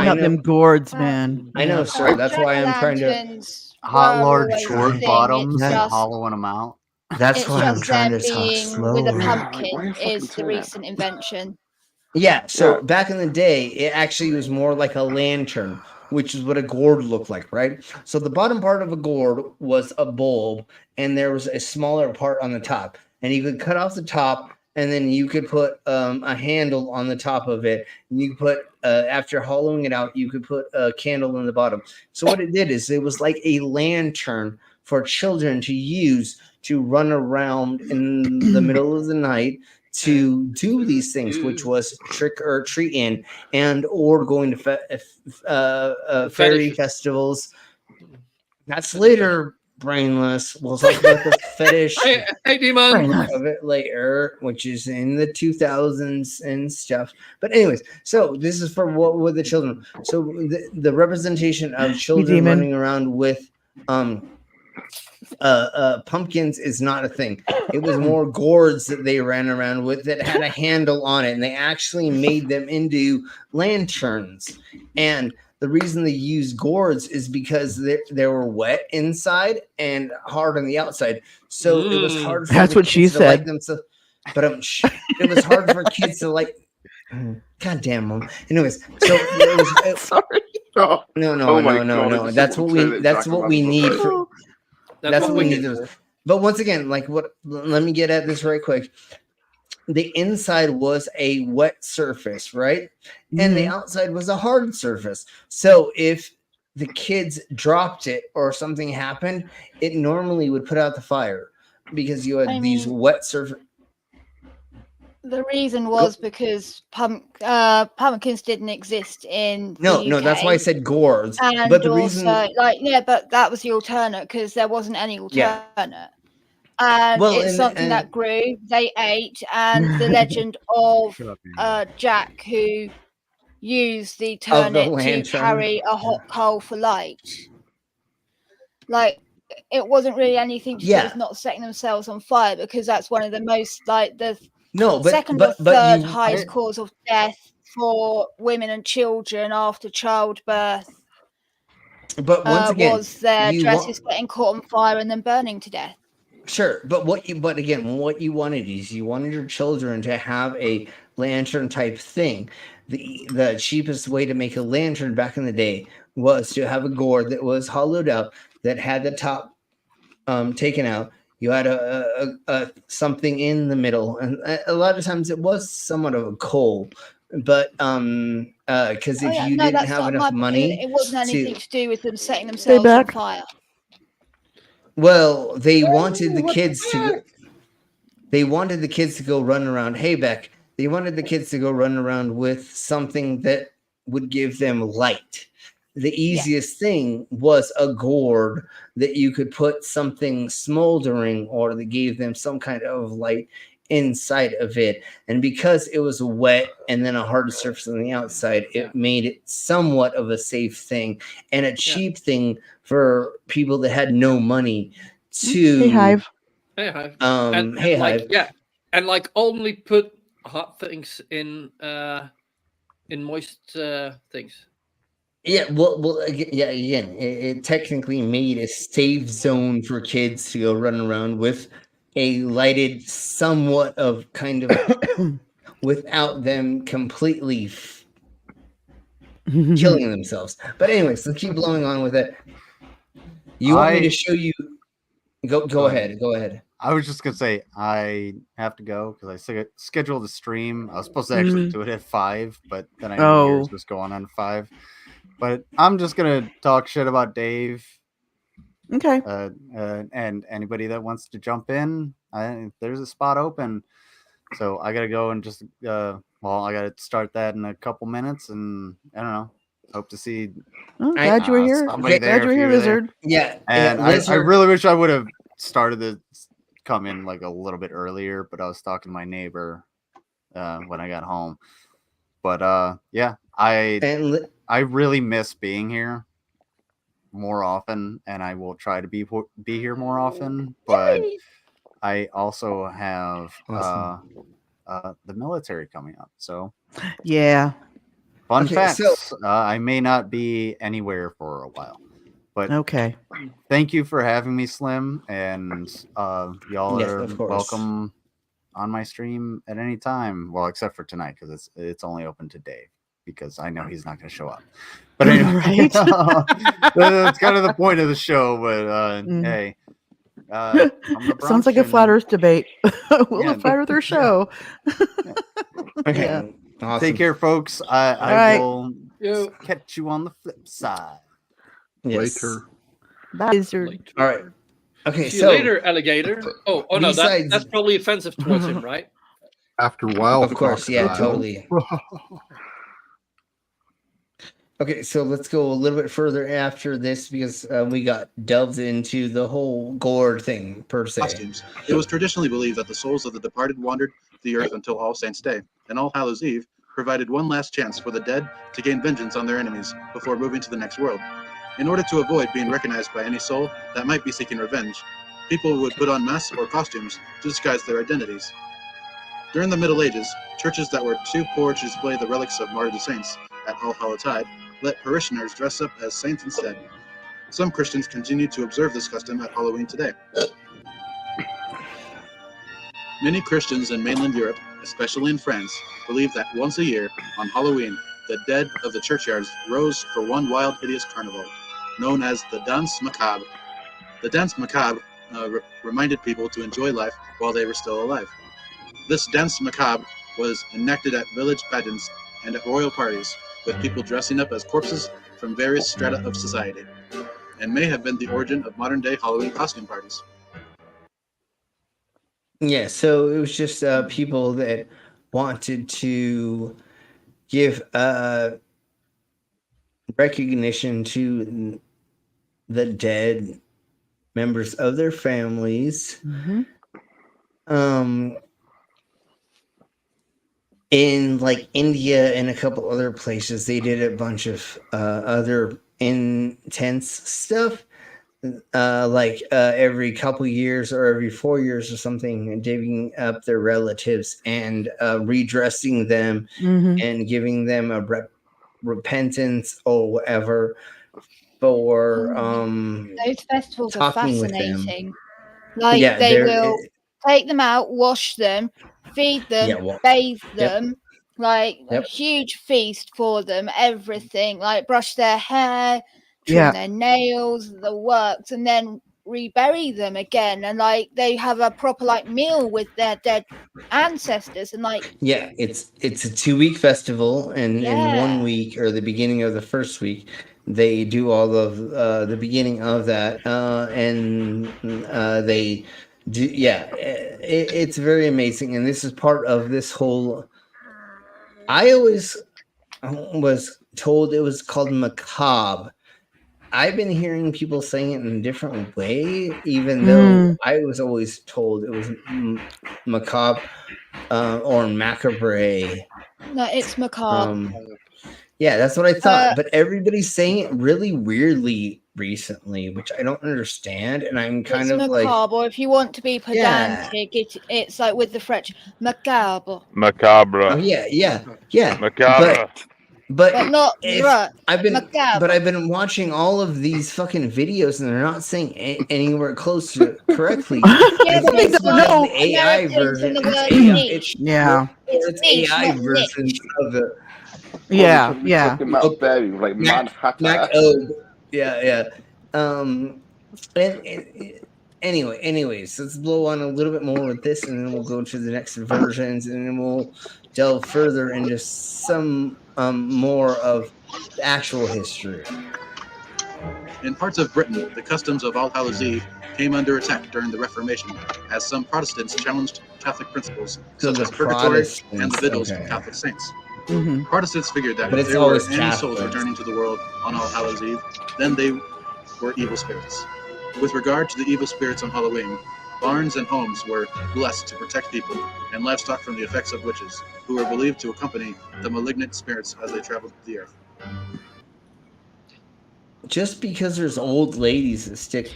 know them gourds, man. I know, sir. That's why I'm trying to hot large gourd bottoms and hollowing them out. That's why I'm trying to talk slower. With a pumpkin is the recent invention. Yeah. So back in the day, it actually was more like a lantern, which is what a gourd looked like, right? So the bottom part of a gourd was a bulb, and there was a smaller part on the top, and you could cut off the top. And then you could put a handle on the top of it. And you could put, after hollowing it out, you could put a candle in the bottom. So what it did is it was like a lantern for children to use to run around in the middle of the night to do these things, which was trick or treating and or going to fairy festivals. That's later. Brainless. We'll talk about the fetish hey Demon of it later, which is in the 2000s and stuff. But anyways, so this is for what with the children. So the representation of children running around with pumpkins is not a thing. It was more gourds that they ran around with that had a handle on it, and they actually made them into lanterns. And the reason they used gourds is because they were wet inside and hard on the outside. So it was hard for That's what she said. But it was hard for kids to like. God damn, Mom. Anyways, so it was sorry. No. That's what we need. That's what we need. But once again, let me get at this right quick. The inside was a wet surface, right? And the outside was a hard surface. So if the kids dropped it or something happened, it normally would put out the fire because you had these wet surface. The reason was because pumpkins didn't exist in the UK. That's why I said gourds. And but the also, reason, but that was the alternate because there wasn't any alternate. And it's something that grew, they ate, and the legend of Jack who used the turnip to carry a hot coal for light. Like, it wasn't really anything to do with not setting themselves on fire, because that's one of the most, second or third highest cause of death for women and children after childbirth. But once again, was their dresses getting caught on fire and then burning to death. Sure, but what you wanted is you wanted your children to have a lantern type thing. The cheapest way to make a lantern back in the day was to have a gourd that was hollowed out, that had the top taken out. You had a something in the middle, and a lot of times it was somewhat of a coal. But because you didn't have enough money, it wasn't anything to do with them setting themselves on fire. Well, they wanted the kids to. They wanted the kids to go run around. Hey, Beck. They wanted the kids to go run around with something that would give them light. The easiest thing was a gourd that you could put something smoldering, or that gave them some kind of light inside of it, and because it was wet and then a hard surface on the outside, it made it somewhat of a safe thing and a cheap thing for people that had no money to. Hey, Hive. Hey, Hive. Hey, like, Hive. Yeah, and like only put hot things in moist things. Yeah, again, it technically made a safe zone for kids to go run around with a lighted somewhat of kind of without them completely killing themselves. But anyways, let's keep blowing on with it. You want me to show you? Go ahead. Go ahead. I was just gonna say I have to go because I scheduled a stream. I was supposed to actually do it at 5, but then I knew yours was going on 5. But I'm just gonna talk shit about Dave. Okay. And anybody that wants to jump in, there's a spot open. So I gotta go and just I gotta start that in a couple minutes, and I don't know. Hope to see. Glad you were here. Glad you were here, Lizard. Yeah, and I really wish I would have started to come in like a little bit earlier, but I was talking to my neighbor when I got home. But yeah, I really miss being here more often, and I will try to be here more often. But I also have the military coming up, so yeah. Fun facts. So, I may not be anywhere for a while, but okay. Thank you for having me, Slim, and y'all are welcome on my stream at any time. Well, except for tonight because it's only open to Dave because I know he's not going to show up. But anyway, that's kind of the point of the show. But hey, sounds like a flat Earth debate. Will a flat Earther show? Okay. Yeah. Awesome. Take care, folks. I will catch you on the flip side. Yes. Later. Bye. All right. Okay. See you later, alligator. Oh no, that's probably offensive towards him, right? After a while, of course, yeah, totally. Okay, so let's go a little bit further after this because we got delved into the whole gore thing per se. Costumes. It was traditionally believed that the souls of the departed wandered the earth until All Saints' Day, and All Hallows Eve provided one last chance for the dead to gain vengeance on their enemies before moving to the next world. In order to avoid being recognized by any soul that might be seeking revenge, people would put on masks or costumes to disguise their identities. During the Middle Ages, churches that were too poor to display the relics of martyred saints at All Hallows Tide let parishioners dress up as saints instead. Some Christians continue to observe this custom at Halloween today. Many Christians in mainland Europe, especially in France, believe that once a year, on Halloween, the dead of the churchyards rose for one wild, hideous carnival, known as the Danse Macabre. The Danse Macabre reminded people to enjoy life while they were still alive. This Danse Macabre was enacted at village pageants and at royal parties, with people dressing up as corpses from various strata of society, and may have been the origin of modern-day Halloween costume parties. Yeah, so it was just people that wanted to give recognition to the dead members of their families. In like India and a couple other places, they did a bunch of other intense stuff, like every couple years or every 4 years or something, digging up their relatives and redressing them and giving them a repentance or whatever for those festivals are talking with fascinating. them. Like Yeah, they will take them out, wash them, feed them, bathe them, like a huge feast for them, everything, like brush their hair, trim their nails, the works, and then rebury them again. And like they have a proper like meal with their dead ancestors, and like it's a 2-week festival, and in 1 week or the beginning of the first week they do all of the beginning of that, and they do it's very amazing. And this is part of this whole, I always was told it was called macabre. I've been hearing people saying it in a different way, even though I was always told it was macabre or macabre. No, it's macabre. Yeah, that's what I thought. But everybody's saying it really weirdly recently, which I don't understand. And I'm kind of macabre, like, or if you want to be pedantic, it's like with the French, macabre. Macabre. Oh yeah. Macabre. But not I've been macabre. But I've been watching all of these fucking videos, and they're not saying anywhere close to correctly. Yeah, but it's no, the AI version. It's AI versions of the. Yeah. Like Mac Yeah. Anyways, let's blow on a little bit more with this, and then we'll go to the next versions, and then we'll delve further into some more of the actual history. In parts of Britain, the customs of All Hallows Eve came under attack during the Reformation, as some Protestants challenged Catholic principles such as purgatory and the vigils of Catholic saints. Protestants figured that if there were any souls returning to the world on All Hallows Eve, then they were evil spirits. With regard to the evil spirits on Halloween, barns and homes were blessed to protect people and livestock from the effects of witches, who were believed to accompany the malignant spirits as they traveled the earth. Just because there's old ladies that stick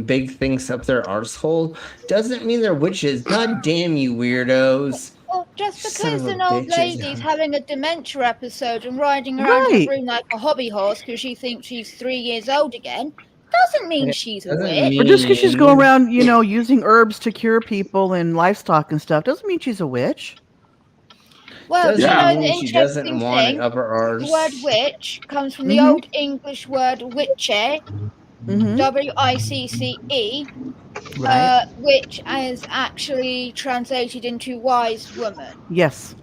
big things up their arsehole doesn't mean they're witches. God damn you weirdos. Well, just because an old lady's having a dementia episode and riding around her room like a hobby horse because she thinks she's 3 years old again, doesn't mean she's a witch. Or just because she's going around, using herbs to cure people and livestock and stuff, doesn't mean she's a witch. Well, the interesting she doesn't thing, want an upper arse. the word witch comes from the Old English word witche, W-I-C-C-E, which is actually translated into wise woman. Yes,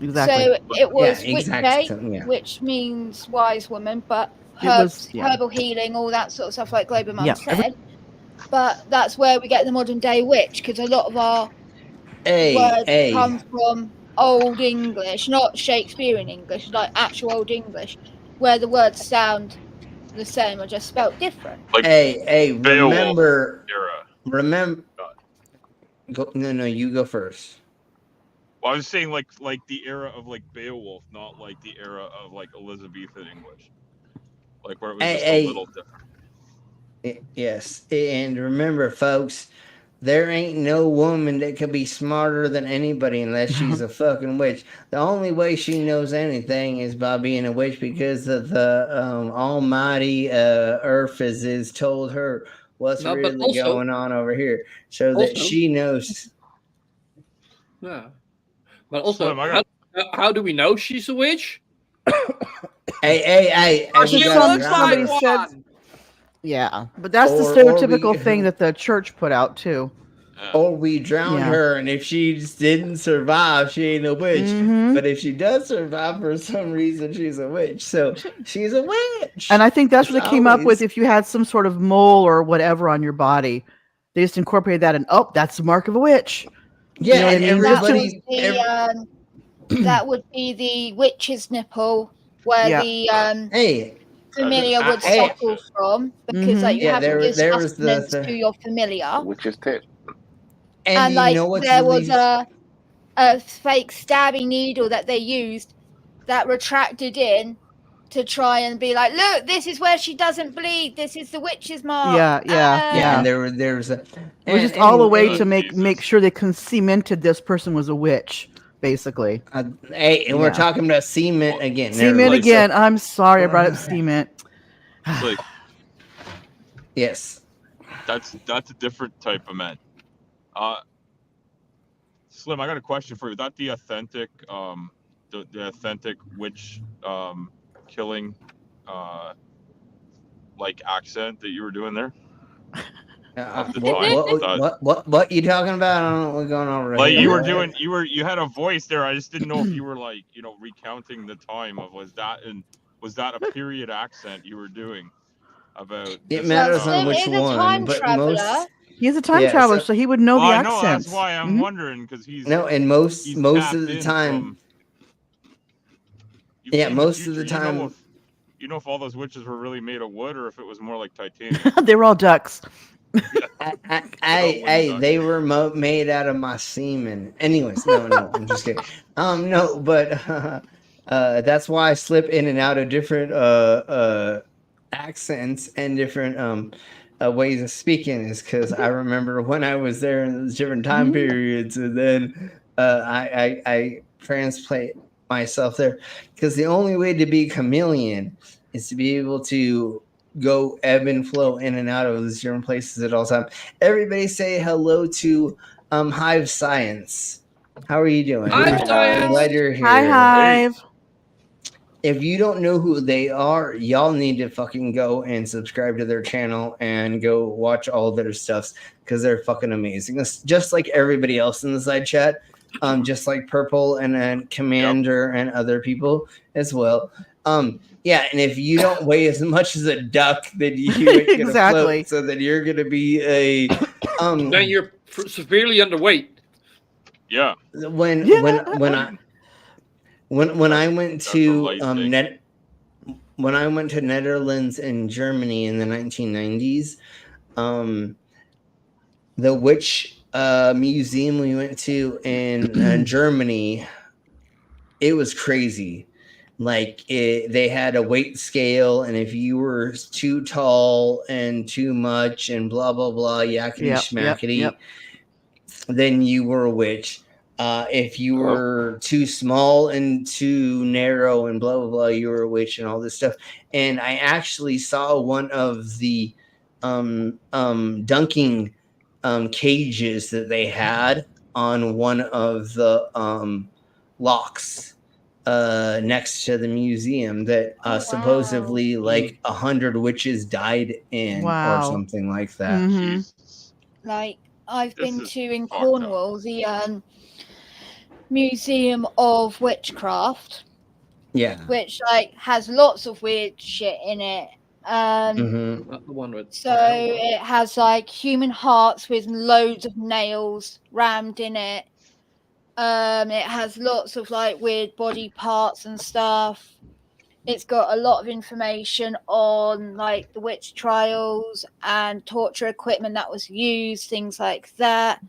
exactly. So it was witche, which means wise woman, but herbs, herbal healing, all that sort of stuff, like Global Mum said. But that's where we get the modern day witch, because a lot of our words come from Old English, not Shakespearean English, like actual Old English, where the words sound the same or just spelled different. Like remember. No, you go first. Well, I was saying like the era of like Beowulf, not like the era of like Elizabethan English, like where it was just a little different. Yes, and remember, folks, there ain't no woman that could be smarter than anybody unless she's a fucking witch. The only way she knows anything is by being a witch, because of the almighty Earth is told her what's really going on over here, so that she knows. Yeah, but also, how do we know she's a witch? Hey! She looks like one. Yeah, but that's the stereotypical thing that the church put out too. Or we drowned her, and if she just didn't survive, she ain't a witch. But if she does survive for some reason, she's a witch. So she's a witch. And I think that's what they came up with. If you had some sort of mole or whatever on your body, they just incorporated that, and that's the mark of a witch. Yeah, and everybody. That would be the witch's nipple, where the familiar would suckle from, because you have to give sustenance to your familiar. Which is tit. And like there was a fake stabby needle that they used that retracted in to try and be like, look, this is where she doesn't bleed. This is the witch's mark. Yeah. And there was it was just all a way to make sure they cemented this person was a witch. Basically, we're talking about cement again. Cement again. I'm sorry, I brought up cement. Yes, that's a different type of man. Slim, I got a question for you. Is that the authentic, the authentic witch killing, like accent that you were doing there? What you talking about? I don't know what's going on right like here. You were doing, you had a voice there. I just didn't know if you were like, recounting the time of was that a period accent you were doing about? It matters on which one, but he's a time traveler, so he would know the accents. That's why I'm wondering, because he's and most of the time. Most of the time. You know if all those witches were really made of wood or if it was more like titanium. They were all ducks. They were made out of my semen. Anyways, no, I'm just kidding. No, but that's why I slip in and out of different accents and different ways of speaking, is because I remember when I was there in those different time periods, and then I translate myself there, because the only way to be chameleon is to be able to go ebb and flow in and out of those different places at all times. Everybody say hello to Hive Science. How are you doing? Hive Science. I'm glad you're here. Hi, Hive. If you don't know who they are, y'all need to fucking go and subscribe to their channel and go watch all their stuffs, because they're fucking amazing. It's just like everybody else in the side chat, just like Purple and Commander and other people as well. Yeah, and if you don't weigh as much as a duck, then you ain't gonna Exactly. float, so then you're gonna be a then you're severely underweight. Yeah. When I went to when I went to Netherlands and Germany in the 1990s, the witch museum we went to in Germany, it was crazy. Like they had a weight scale, and if you were too tall and too much and blah blah blah, yakety schmackety, then you were a witch. If you were too small and too narrow and blah blah blah, you were a witch, and all this stuff. And I actually saw one of the dunking cages that they had on one of the locks next to the museum that supposedly like 100 witches died in, or something like that. Like I've been to in Cornwall, the Museum of Witchcraft. Yeah. Which like has lots of weird shit in it. So it has like human hearts with loads of nails rammed in it. It has lots of like weird body parts and stuff. It's got a lot of information on like the witch trials and torture equipment that was used, things like that.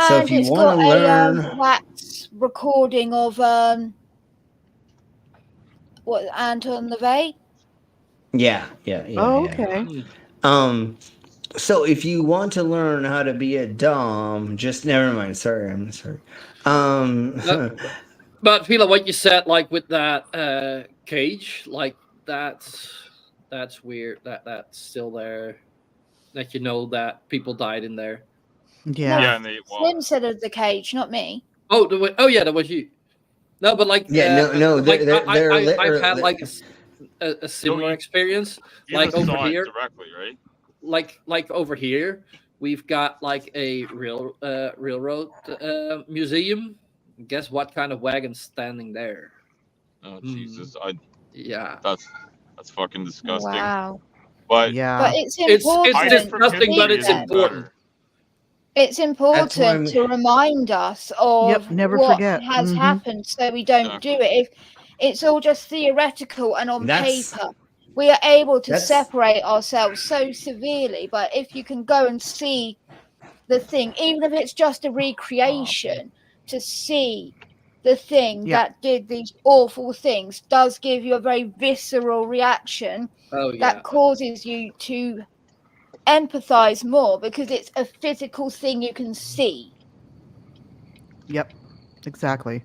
So And if you it's want got to learn, a wax recording of what Anton LaVey. Yeah. Okay. So if you want to learn how to be a dom, just never mind. Sorry, I'm sorry. But Phila, what you said, like with that cage, like that's weird. That's still there. That you know that people died in there. Yeah. No, Slim said of the cage, not me. Oh, yeah, that was you. No, but like no, like, they're I've had like a similar experience. You Like just over saw it here, directly, right? like over here, we've got like a railroad museum. Guess what kind of wagon's standing there? Oh Jesus! Yeah, that's fucking disgusting. Wow. But but it's important. It's disgusting, but it's important. It's important to remind us of never what forget. has happened, so we don't do it. If it's all just theoretical and on paper, we are able to separate ourselves so severely. But if you can go and see the thing, even if it's just a recreation, to see the thing that did these awful things does give you a very visceral reaction that causes you to empathize more, because it's a physical thing you can see. Yep, exactly.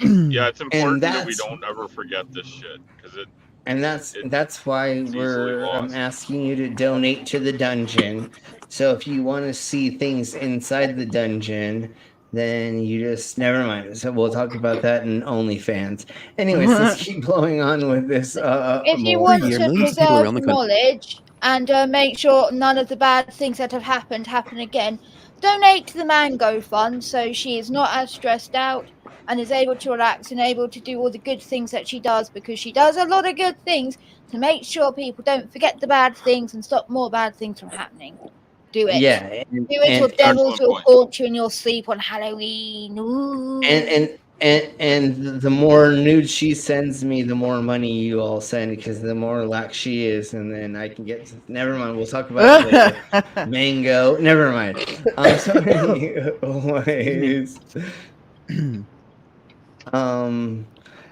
Yeah, it's important that we don't ever forget this shit, because it. And that's why we're asking you to donate to the dungeon. So if you want to see things inside the dungeon, then you just never mind. So we'll talk about that in OnlyFans. Anyways, let's keep blowing on with this. If you want to preserve knowledge and make sure none of the bad things that have happened happen again, donate to the Mango Fund so she is not as stressed out and is able to relax and able to do all the good things that she does, because she does a lot of good things to make sure people don't forget the bad things and stop more bad things from happening. Do it. Yeah. Do it, or devils will haunt you in your sleep on Halloween. Ooh. And the more nudes she sends me, the more money you all send, because the more lax she is, and then I can get. Never mind. We'll talk about it later. Mango. Never mind. So anyways,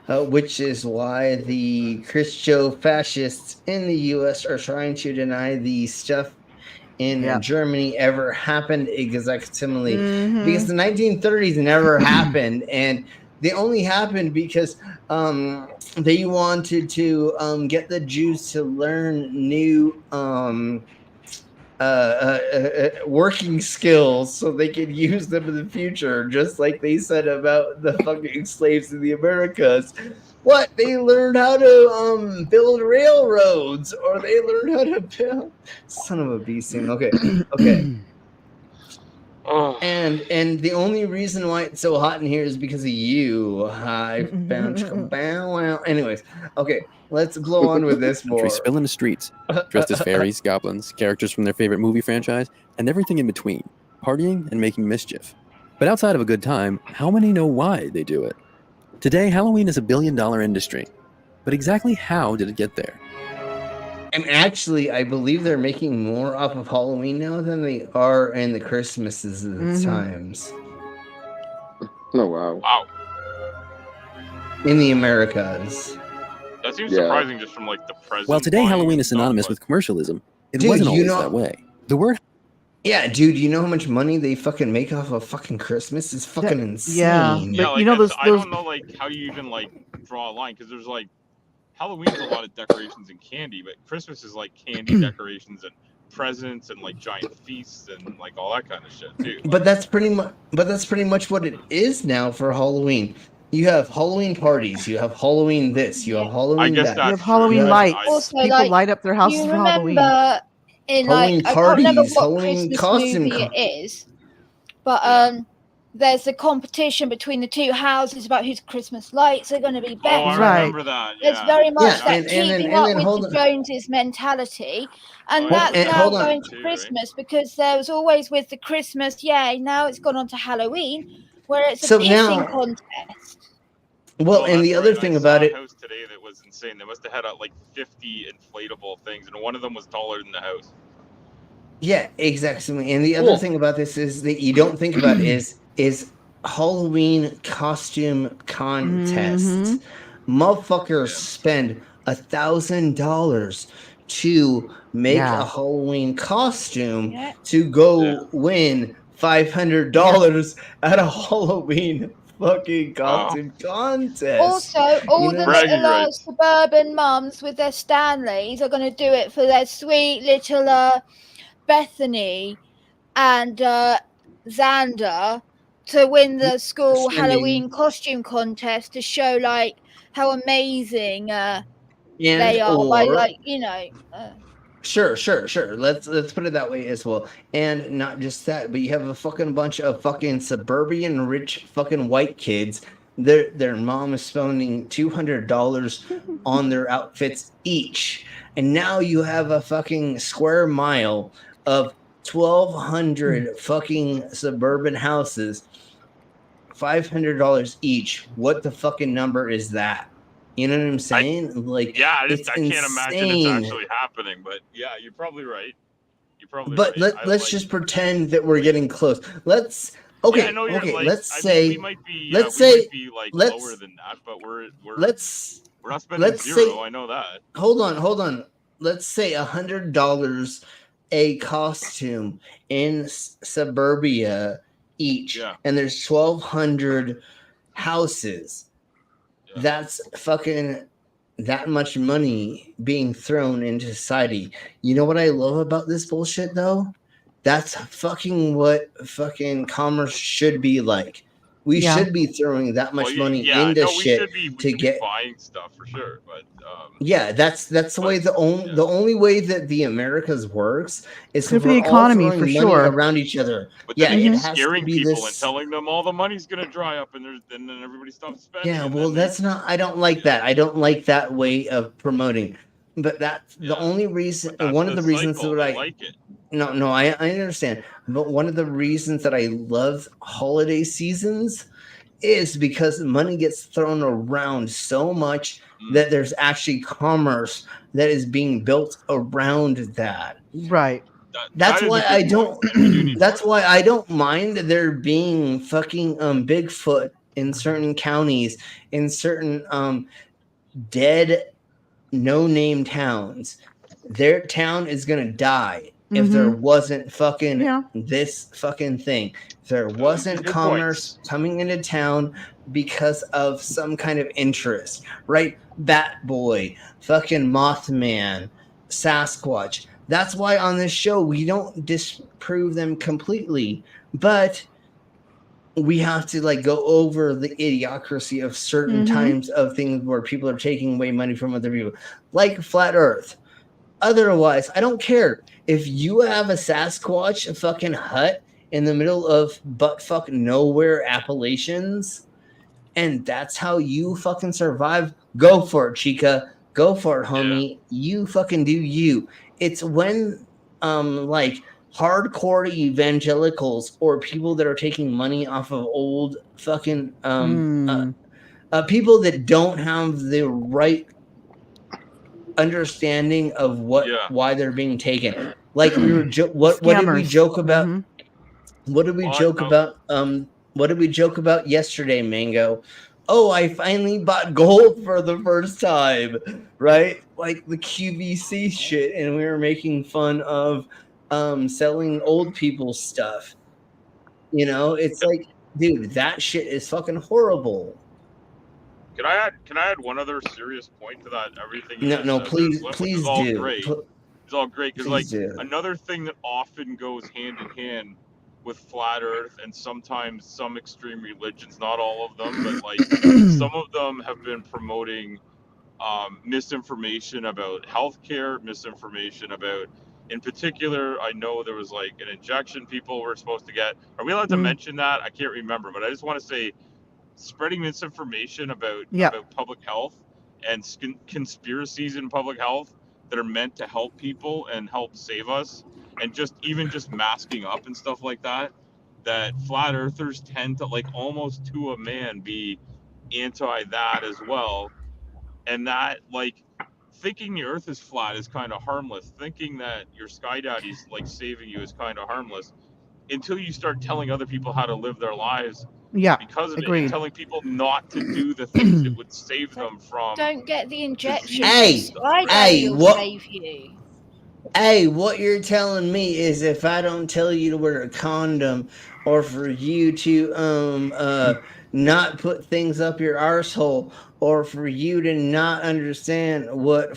which is why the Christo fascists in the U.S. are trying to deny the stuff in Germany ever happened exactly, because the 1930s never happened, and they only happened because they wanted to get the Jews to learn new working skills so they could use them in the future, just like they said about the fucking slaves in the Americas. What, they learned how to build railroads, or they learned how to build son of a bee scene. Okay. And the only reason why it's so hot in here is because of you. Hi, well, anyways, okay, let's go on with this more. Country spill in the streets, dressed as fairies, goblins, characters from their favorite movie franchise, and everything in between, partying and making mischief. But outside of a good time, how many know why they do it? Today, Halloween is a billion-dollar industry. But exactly how did it get there? And actually, I believe they're making more off of Halloween now than they are in the Christmases of the times. Oh, wow. Wow. In the Americas. That seems surprising just from like the present. While today Halloween is synonymous with commercialism, it wasn't always that way. The word... Yeah, dude, you know how much money they fucking make off of fucking Christmas? It's fucking insane. Yeah, but like, you know those. I don't know like how you even like draw a line, because there's like Halloween's a lot of decorations and candy, but Christmas is like candy, decorations, and presents, and like giant feasts and like all that kind of shit too. But that's pretty much what it is now for Halloween. You have Halloween parties, you have Halloween this, you have Halloween that. You have Halloween lights. Also, People like, light up their houses for Halloween. In Halloween like, I can't remember parties, what Halloween Christmas costume movie it is, but there's a competition between the two houses about whose Christmas lights are going to be better. Oh, I remember that. Yeah. There's very much that and keeping then up hold with on. the Joneses mentality, and Hold- that's and now hold on. going to Christmas, because there was always with the Christmas, now it's gone on to Halloween, where it's a So pissing now- contest. Well, and the other thing about it, I saw a house today that was insane. They must have had like 50 inflatable things, and one of them was taller than the house. yeah, exactly. And the other thing about this is that you don't think about is Halloween costume contests. Motherfuckers spend $1,000 to make a Halloween costume to go win $500 at a Halloween fucking costume contest. Also, all the little suburban mums with their Stanleys are going to do it for their sweet little Bethany and Xander to win the school Halloween costume contest, to show like how amazing they are by like Sure. Let's put it that way as well. And not just that, but you have a fucking bunch of fucking suburban rich fucking white kids. Their mom is spending $200 on their outfits each. And now you have a fucking square mile of 1,200 fucking suburban houses, $500 each. What the fucking number is that? You know what I'm saying? I can't imagine it's actually happening, but yeah, you're probably right. But let's just pretend that we're getting close. Let's say we might be lower than that, but we're not spending zero. I know that. Hold on. Let's say $100 a costume in suburbia each, and there's 1,200 houses. That's fucking that much money being thrown into society. You know what I love about this bullshit though? That's fucking what fucking commerce should be like. We should be throwing that much money into shit to get buying stuff for sure. But that's the way the only way that the Americas works is for the economy for sure around each other. But then it has scaring to be people and telling them all the money's gonna dry up, and then everybody stops spending. Yeah, well, that's not. I don't like that. I don't like that way of promoting. But that's the only reason. One of the reasons that I like it. No, I understand. But one of the reasons that I love holiday seasons is because money gets thrown around so much that there's actually commerce that is being built around that. Right. That's why I don't. That's why I don't mind there being fucking Bigfoot in certain counties, in certain dead, no-name towns. Their town is gonna die if there wasn't fucking this fucking thing. If there wasn't commerce coming into town because of some kind of interest, right? Bat Boy, fucking Mothman, Sasquatch. That's why on this show we don't disprove them completely, but we have to like go over the idiocracy of certain times of things where people are taking away money from other people, like Flat Earth. Otherwise, I don't care if you have a Sasquatch fucking hut in the middle of buttfuck nowhere Appalachians, and that's how you fucking survive. Go for it, Chica. Go for it, homie. You fucking do you. It's when like hardcore evangelicals or people that are taking money off of old fucking people that don't have the right understanding of why they're being taken. Like we were what did we joke about? What did we joke about? What did we joke about yesterday, Mango? Oh, I finally bought gold for the first time, right? Like the QVC shit, and we were making fun of selling old people stuff. You know, it's like, dude, that shit is fucking horrible. Can I add one other serious point to that? Everything. No, please do. Great. It's all great because like another thing that often goes hand in hand with flat Earth and sometimes some extreme religions, not all of them, but like some of them have been promoting misinformation about healthcare, misinformation about, in particular, I know there was like an injection people were supposed to get. Are we allowed to mention that? I can't remember, but I just want to say spreading misinformation about public health and conspiracies in public health that are meant to help people and help save us, and just masking up and stuff like that, that flat earthers tend to, like, almost to a man be anti that as well. And that, like, thinking the earth is flat is kind of harmless. Thinking that your sky daddy's like saving you is kind of harmless until you start telling other people how to live their lives. Because of it, telling people not to do the things that would save them from. Don't get the injection. What? Save you. Hey, what you're telling me is if I don't tell you to wear a condom, or for you to not put things up your arsehole, or for you to not understand what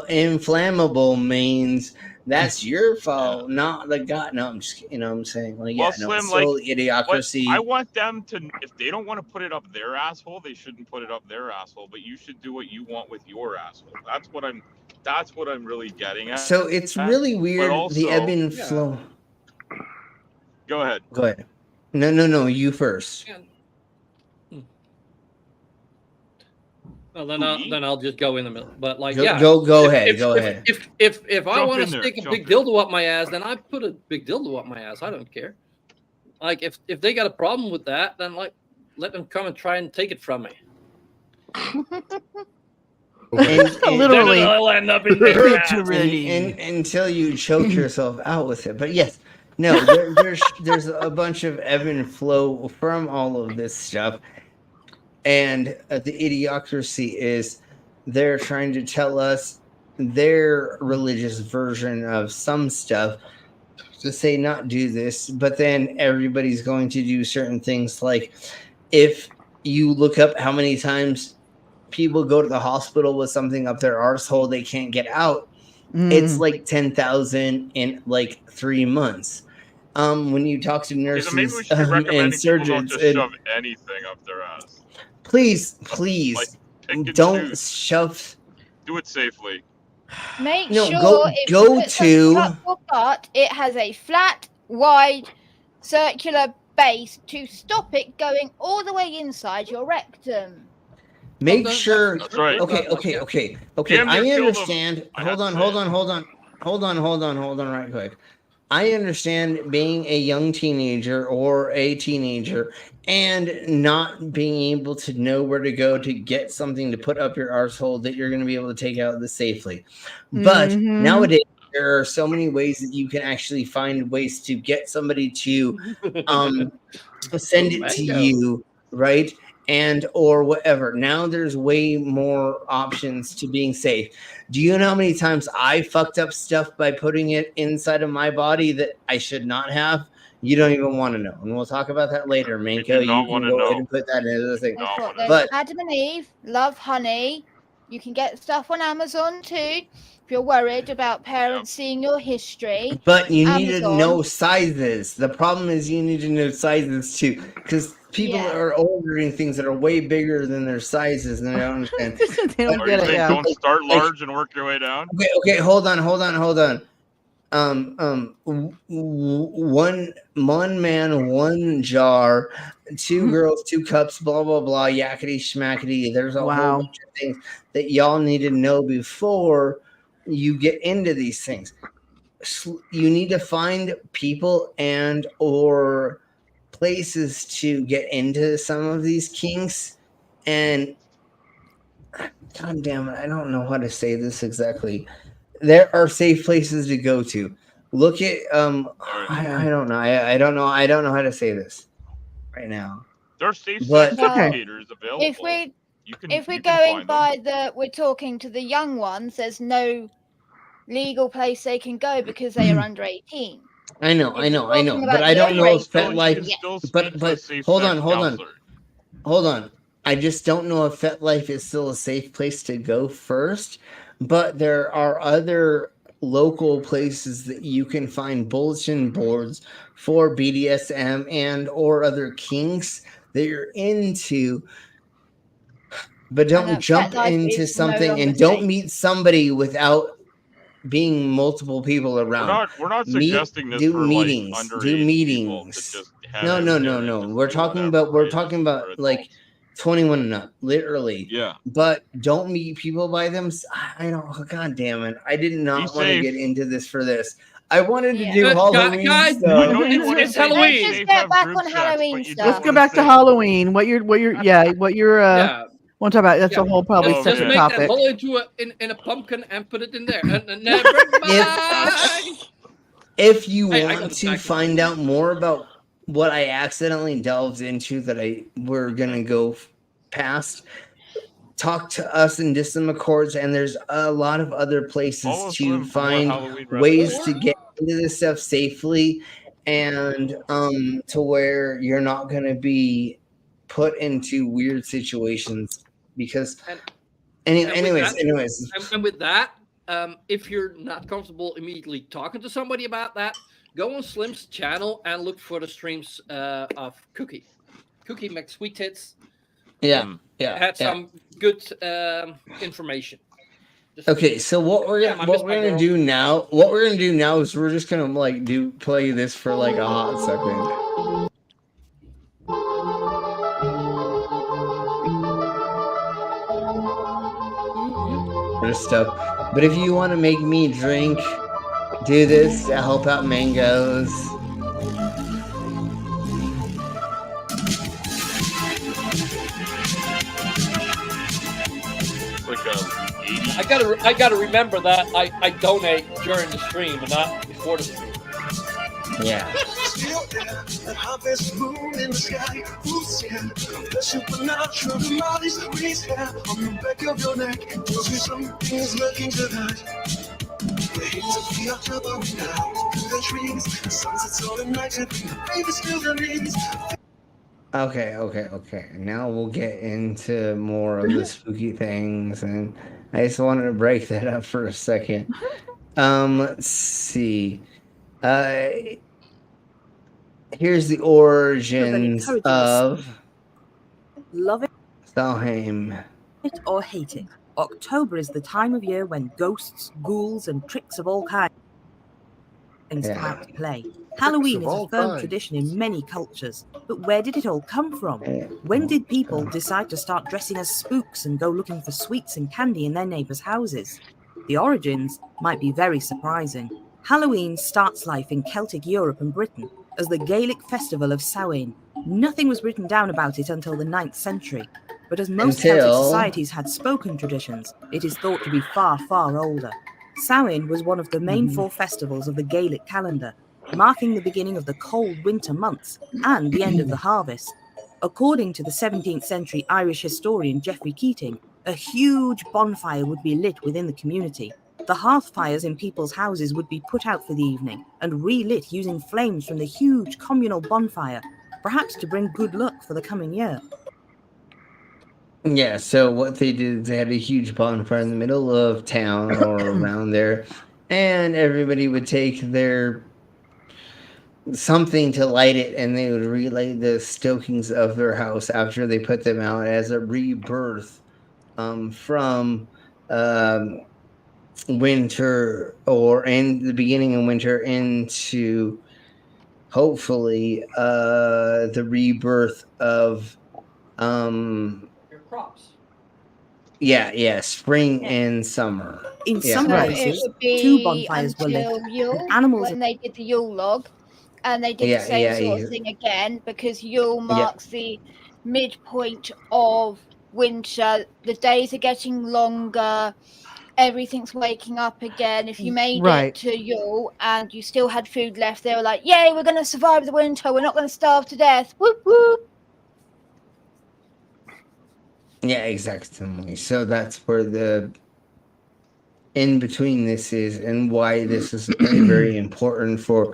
inflammable means, that's your fault, not the God. No, I'm just, you know what I'm saying? Like, well, yeah, Slim, it's so idiocracy. I want them to, if they don't want to put it up their asshole, they shouldn't put it up their asshole, but you should do what you want with your asshole. That's what I'm really getting at. So it's really weird, also, the ebb and flow. Go ahead. Go ahead. No, you first. Well, then I'll just go in the middle. But like, go ahead. If I want to stick a big dildo up my ass, then I put a big dildo up my ass. I don't care. Like, if they got a problem with that, then like, let them come and try and take it from me. Literally, I'll end up in their ass. Until you choke yourself out with it. But yes, no, there's a bunch of ebb and flow from all of this stuff. And the idiocracy is they're trying to tell us their religious version of some stuff to say not do this, but then everybody's going to do certain things. Like if you look up how many times people go to the hospital with something up their arsehole they can't get out, it's like 10,000 in like 3 months. When you talk to nurses and surgeons, don't just shove anything up their ass. Please, like, don't shove. Do it safely. Make sure if you put something up your butt, it has a flat, wide, circular base to stop it going all the way inside your rectum. Make sure. That's right. Okay. I understand. Hold on, right quick. I understand being a young teenager or a teenager and not being able to know where to go to get something to put up your arsehole that you're going to be able to take out this safely. But nowadays, there are so many ways that you can actually find ways to get somebody to send it to you, right? And or whatever. Now there's way more options to being safe. Do you know how many times I fucked up stuff by putting it inside of my body that I should not have? You don't even want to know. And we'll talk about that later, Manko. You can go ahead and put that into the thing. There's Adam and Eve, Love Honey. You can get stuff on Amazon too if you're worried about parents seeing your history. But you need to know sizes. The problem is you need to know sizes too, because people are ordering things that are way bigger than their sizes, and I don't understand. They don't get it. Yeah. Don't start large and work your way down. Okay, hold on. One man, one jar, two girls, two cups, blah blah blah, yakety schmackety. There's a whole bunch of things that y'all need to know before you get into these things. You need to find people and or places to get into some of these kinks. And God damn it, I don't know how to say this exactly. There are safe places to go to. Look at I don't know. I don't know how to say this right now. There are safe educators available. If we're going by we're talking to the young ones, there's no legal place they can go because they are under 18. I know. But I don't know if FetLife. But hold on. I just don't know if FetLife is still a safe place to go first. But there are other local places that you can find bulletin boards for BDSM and or other kinks that you're into. But don't jump into something and don't meet somebody without being multiple people around. We're not suggesting this do for meetings. Like Do meetings. No. We're talking about like 21 and up, literally. Yeah. But don't meet people by them. I don't. God damn it! I did not want to get into this for this. I wanted to do Halloween guys, stuff. It's Halloween. Let's just get back on Halloween stuff. Let's go back to Halloween. What you're want to talk about? That's a whole probably Just separate make topic. that hole into in a pumpkin and put it in there. And If you want to find out more about what I accidentally delved into that we're gonna go past, talk to us in Distant Accords, and there's a lot of other places to find ways to get into this stuff safely and to where you're not gonna be put into weird situations because anyways. And with that, if you're not comfortable immediately talking to somebody about that, go on Slim's channel and look for the streams of Cookie. Cookie makes sweet tits. Had some good information. Okay, so what we're gonna do now is we're just gonna like play this for like a hot second. Stuff. But if you want to make me drink, do this to help out Mangoes. I gotta remember that I donate during the stream and not before the stream. Yeah. Still there, the harvest moon in the sky. Who's here? The supernatural bodies we have on the back of your neck. Will be something is lurking to that. The heat of the October wind out through the trees. The sunset's all the night and bring the babies to their knees. Okay. Now we'll get into more of the spooky things, and I just wanted to break that up for a second. Let's see. Here's the origins of love it, Stalheim. it or hate it. October is the time of year when ghosts, ghouls, and tricks of all kinds come out to play. Halloween is a firm tradition in many cultures, but where did it all come from? When did people decide to start dressing as spooks and go looking for sweets and candy in their neighbors' houses? The origins might be very surprising. Halloween starts life in Celtic Europe and Britain as the Gaelic festival of Samhain. Nothing was written down about it until the 9th century, but as most Celtic societies had spoken traditions, it is thought to be far, far older. Samhain was one of the main 4 festivals of the Gaelic calendar, marking the beginning of the cold winter months and the end of the harvest. According to the 17th century Irish historian Geoffrey Keating, a huge bonfire would be lit within the community. The hearth fires in people's houses would be put out for the evening and relit using flames from the huge communal bonfire, perhaps to bring good luck for the coming year. Yeah, so what they did is they had a huge bonfire in the middle of town or around there, and everybody would take their something to light it, and they would relight the stokings of their house after they put them out as a rebirth from winter, or in the beginning of winter into hopefully the rebirth of your crops. Yeah, spring and summer. In Yeah. some So places, it would be 2 bonfires were lit. until Yule, Animals when they did the Yule log, and they did Yeah, the same yeah, sort yeah. of thing again, because Yule Yeah. marks the midpoint of winter. The days are getting longer. Everything's waking up again. If you made Right. it to Yule and you still had food left, they were like, "Yay, we're going to survive the winter. We're not going to starve to death." Whoop whoop. Yeah, exactly. So that's where the in between this is, and why this is very important for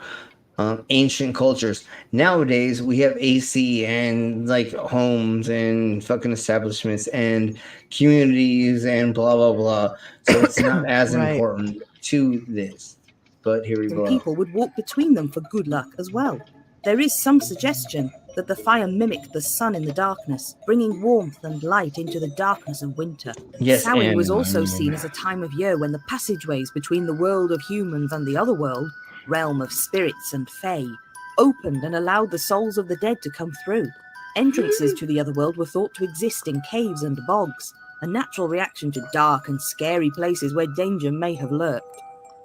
ancient cultures. Nowadays, we have AC and like homes and fucking establishments and communities and blah blah blah. So it's not as Right. important to this. But here we And go. people would walk between them for good luck as well. There is some suggestion that the fire mimicked the sun in the darkness, bringing warmth and light into the darkness of winter. Yes, Samhain and was also seen as a time of year when the passageways between the world of humans and the other world, realm of spirits and fae, opened and allowed the souls of the dead to come through. Entrances to the other world were thought to exist in caves and bogs, a natural reaction to dark and scary places where danger may have lurked.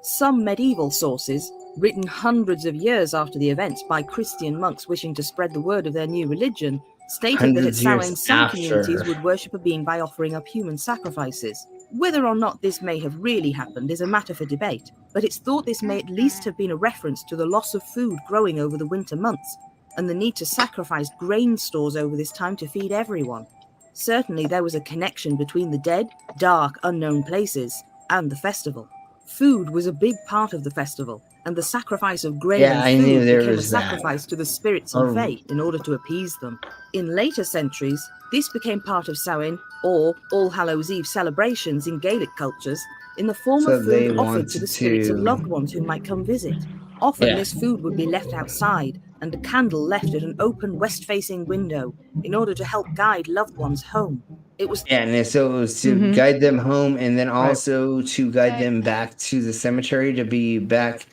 Some medieval sources, written hundreds of years after the events by Christian monks wishing to spread the word of their new religion, stated that at Hundreds of years Samhain some after. communities would worship a being by offering up human sacrifices. Whether or not this may have really happened is a matter for debate, but it's thought this may at least have been a reference to the loss of food growing over the winter months, and the need to sacrifice grain stores over this time to feed everyone. Certainly there was a connection between the dead, dark, unknown places, and the festival. Food was a big part of the festival, and the sacrifice of grain Yeah, I and knew food there became a was that. sacrifice to the spirits and Oh. fae in order to appease them. In later centuries, this became part of Samhain, or All Hallows Eve celebrations in Gaelic cultures, in the form So of they food offered to wanted the spirits of to- loved ones who might come visit. Often Yeah. this food would be left outside, and a candle left at an open west-facing window in order to help guide loved ones home. It was Yeah, and so it was to Mhm. guide them home, and then Right. also to guide them back to the cemetery to be back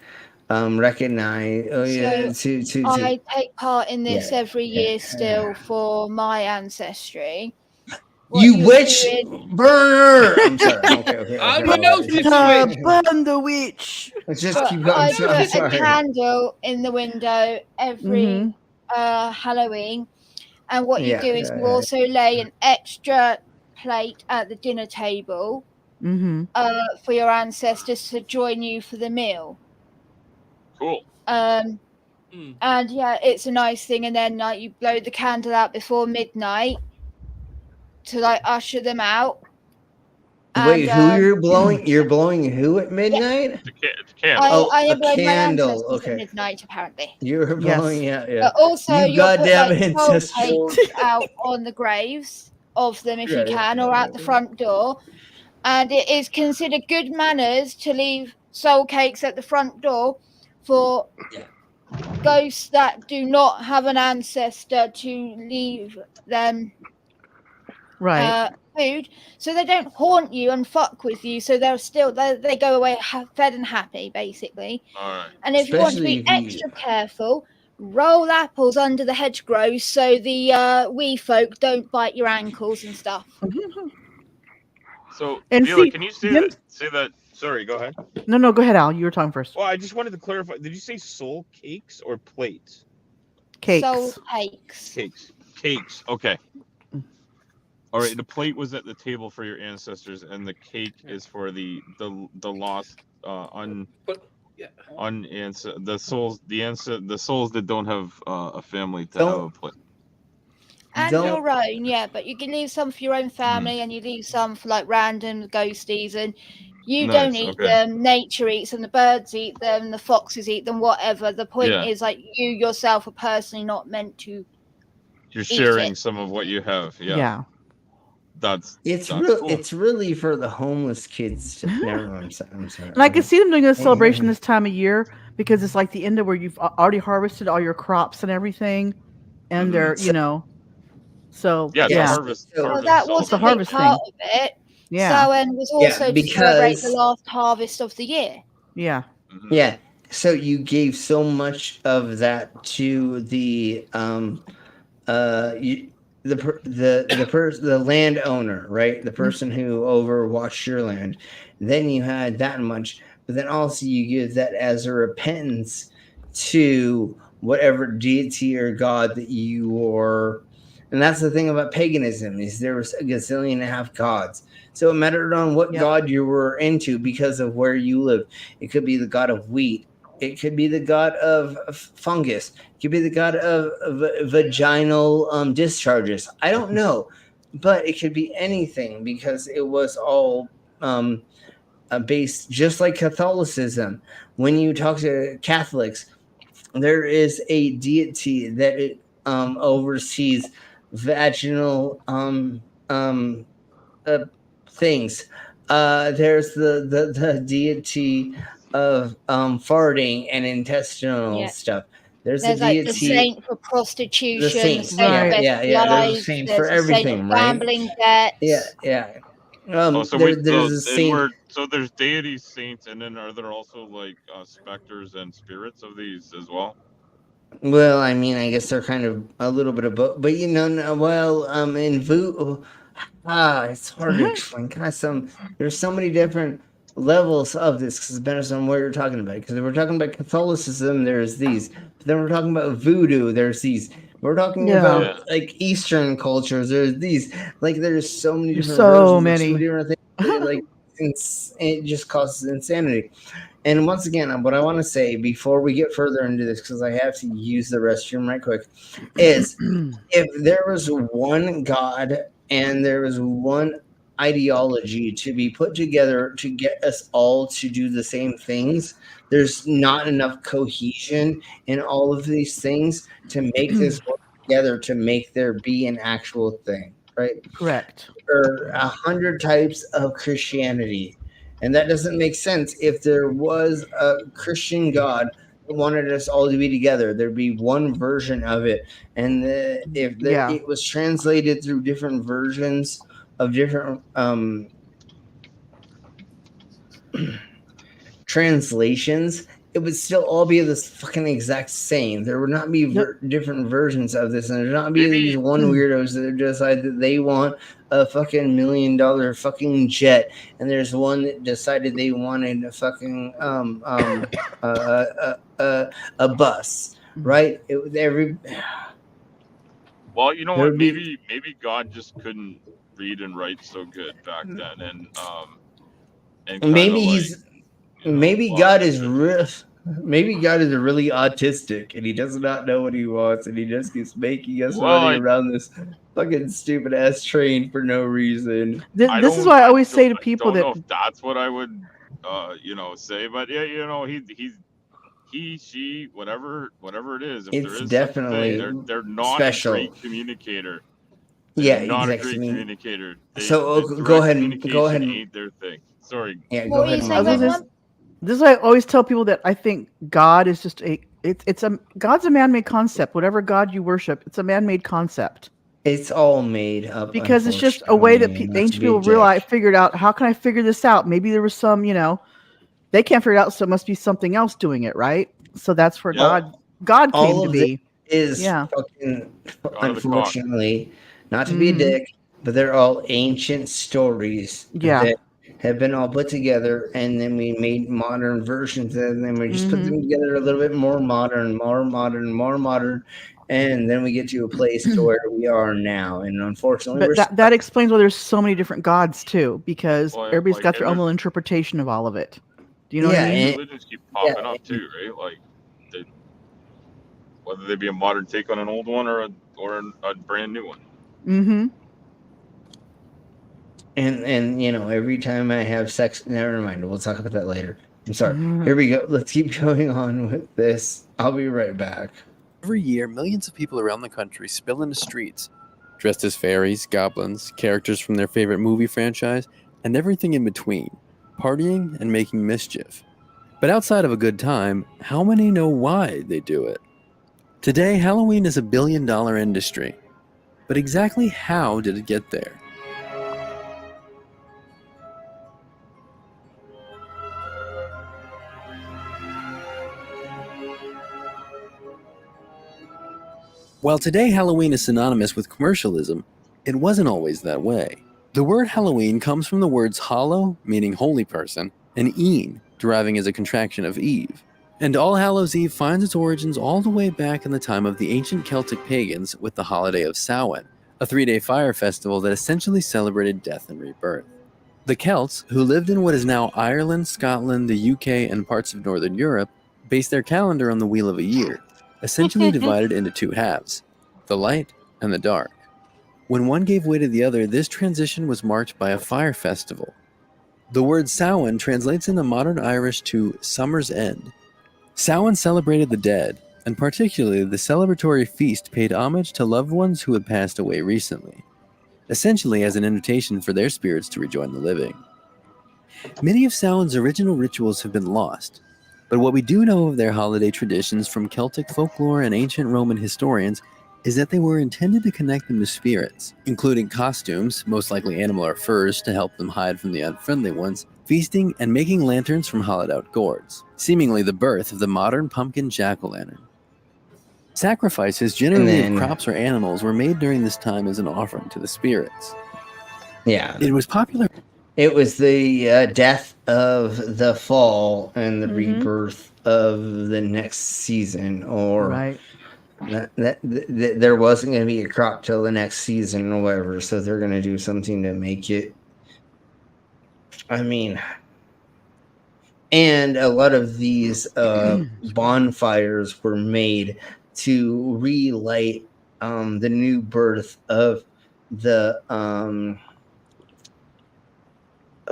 recognized. Oh yeah, So to I take part in this Yeah, every year still for my ancestry. You would witch do is- burner! I'm sorry. Okay. How do you know she's a witch? Burn the witch. Let's just keep But going. I So, put I'm a sorry. candle in the window every Mhm. Halloween, and what you Yeah, do is yeah, you yeah. also lay an extra plate at the dinner table Mm-hmm. for your ancestors to join you for the meal. Cool. And yeah, it's a nice thing. And then like you blow the candle out before midnight to like usher them out. Wait, And, who you're blowing? You're blowing who at midnight? It's a candle. I a blowed my candle. ancestors Okay. at midnight, apparently. You're blowing, yeah. But also, You you'll put goddamn like ancestral. cakes out on the graves of them if you Yeah, can, yeah, or yeah, at the front door. And it is considered good manners to leave soul cakes at the front door for ghosts that do not have an ancestor to leave them Right. food, so they don't haunt you and fuck with you. So they're still they go away fed and happy, basically. And if you want to Especially be if you- extra careful, roll apples under the hedgerows so the wee folk don't bite your ankles and stuff. So, And Vila, see, can you say them- that Sorry, go ahead. No, go ahead, Al. You were talking first. Well, I just wanted to clarify. Did you say soul cakes or plates? Cakes. Soul cakes. Cakes. Okay. All right. The plate was at the table for your ancestors, and the cake is for the lost the souls the souls that don't have a family to have a plate. And your own, yeah, but you can leave some for your own family, and you leave some for like random ghosties, and you don't eat them. Nature eats them. The birds eat them. The foxes eat them. Whatever. The point is, like, you yourself are personally not meant to. You're sharing some of what you have. Yeah. It's really for the homeless kids. Never mind. I'm sorry. And I can see them doing a celebration this time of year because it's like the end of where you've already harvested all your crops and everything, and they're So harvest. Well, that was a big part of it. Yeah. So and was also to celebrate the last harvest of the year. Yeah. Yeah. So you gave so much of that to the landowner, right? The person who overwatched your land. Then you had that much, but then also you give that as a repentance to whatever deity or god that you were. And that's the thing about paganism is there was a gazillion and a half gods. So it mattered on what god you were into because of where you live. It could be the god of wheat. It could be the god of fungus. It could be the god of vaginal discharges. I don't know. But it could be anything because it was all based just like Catholicism. When you talk to Catholics, there is a deity that oversees vaginal things. There's the deity of farting and intestinal stuff. There's a deity, like the saint for prostitution, the saint for everything, the saint for gambling debts. There's a saint. So there's deities, saints, and then are there also like specters and spirits of these as well? Well, I mean, I guess they're kind of a little bit of both, but in voodoo, it's hard to explain. There's so many different levels of this because it depends on what you're talking about. Because if we're talking about Catholicism, there's these. But then we're talking about voodoo, there's these. We're talking about like Eastern cultures, there's these. Like there's so many different versions, many. So many different things. Like it just causes insanity. And once again, what I want to say before we get further into this, because I have to use the restroom right quick, is if there was one God and there was one ideology to be put together to get us all to do the same things, there's not enough cohesion in all of these things to make this work together, to make there be an actual thing, right? Correct. There are 100 types of Christianity. And that doesn't make sense. If there was a Christian God that wanted us all to be together, there'd be one version of it. And it was translated through different versions of different translations, it would still all be this fucking exact same. There would not be different versions of this, and there'd not be these one weirdos that decide that they want a fucking $1 million fucking jet, and there's one that decided they wanted a fucking a bus, right? Well, you know what? Maybe God just couldn't read and write so good back then, and maybe God is maybe God is really autistic and he does not know what he wants and he just keeps making us running around this fucking stupid ass train for no reason. This is why I always say to people I don't know if that's what I would say, but yeah, he, she, whatever it is, if it's there is definitely they're not special. A great communicator. They're not exactly. A great communicator. Go ahead. Ain't their thing. Sorry. Yeah, go ahead. This is why I always tell people that I think God is just God's a man-made concept. Whatever God you worship, it's a man-made concept. It's all made up because it's just a way that ancient people figured out. How can I figure this out? Maybe there was some, they can't figure it out, so it must be something else doing it, right? So that's where God came to be. Fucking, unfortunately, not to be a dick, but they're all ancient stories that have been all put together, and then we made modern versions, and then we just put them together a little bit more modern, and then we get to a place to where we are now. And unfortunately, but that explains why there's so many different gods too, because everybody's got their own little interpretation of all of it. Do you know what I mean? Religions keep popping up too, right? Like, whether they be a modern take on an old one or a brand new one. Mm-hmm. And every time I have sex, never mind. We'll talk about that later. I'm sorry. Here we go. Let's keep going on with this. I'll be right back. Every year, millions of people around the country spill into streets, dressed as fairies, goblins, characters from their favorite movie franchise, and everything in between, partying and making mischief. But outside of a good time, how many know why they do it? Today, Halloween is a billion-dollar industry. But exactly how did it get there? While today Halloween is synonymous with commercialism, it wasn't always that way. The word Halloween comes from the words hallow, meaning holy person, and een, deriving as a contraction of Eve. And All Hallows Eve finds its origins all the way back in the time of the ancient Celtic pagans with the holiday of Samhain, a 3-day fire festival that essentially celebrated death and rebirth. The Celts, who lived in what is now Ireland, Scotland, the UK, and parts of Northern Europe, based their calendar on the wheel of a year, essentially divided into two halves, the light and the dark. When one gave way to the other, this transition was marked by a fire festival. The word Samhain translates into modern Irish to summer's end. Samhain celebrated the dead, and particularly the celebratory feast paid homage to loved ones who had passed away recently, essentially as an invitation for their spirits to rejoin the living. Many of Samhain's original rituals have been lost, but what we do know of their holiday traditions from Celtic folklore and ancient Roman historians is that they were intended to connect them to spirits, including costumes, most likely animal or furs to help them hide from the unfriendly ones, feasting, and making lanterns from hollowed-out gourds, seemingly the birth of the modern pumpkin jack-o'-lantern. Sacrifices, generally of crops or animals, were made during this time as an offering to the spirits. Yeah. It was popular. It was the death of the fall and the rebirth of the next season, or that there wasn't going to be a crop till the next season or whatever, so they're going to do something to make it. I mean, and a lot of these bonfires were made to relight the new birth of the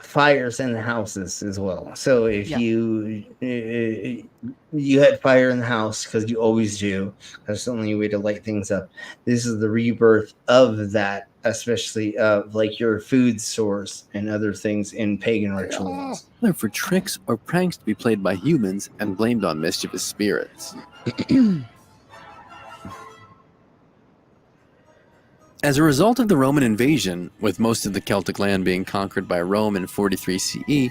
fires in the houses as well. So if you had fire in the house, because you always do, that's the only way to light things up. This is the rebirth of that, especially of like your food source and other things in pagan rituals. For tricks or pranks to be played by humans and blamed on mischievous spirits. As a result of the Roman invasion, with most of the Celtic land being conquered by Rome in 43 CE,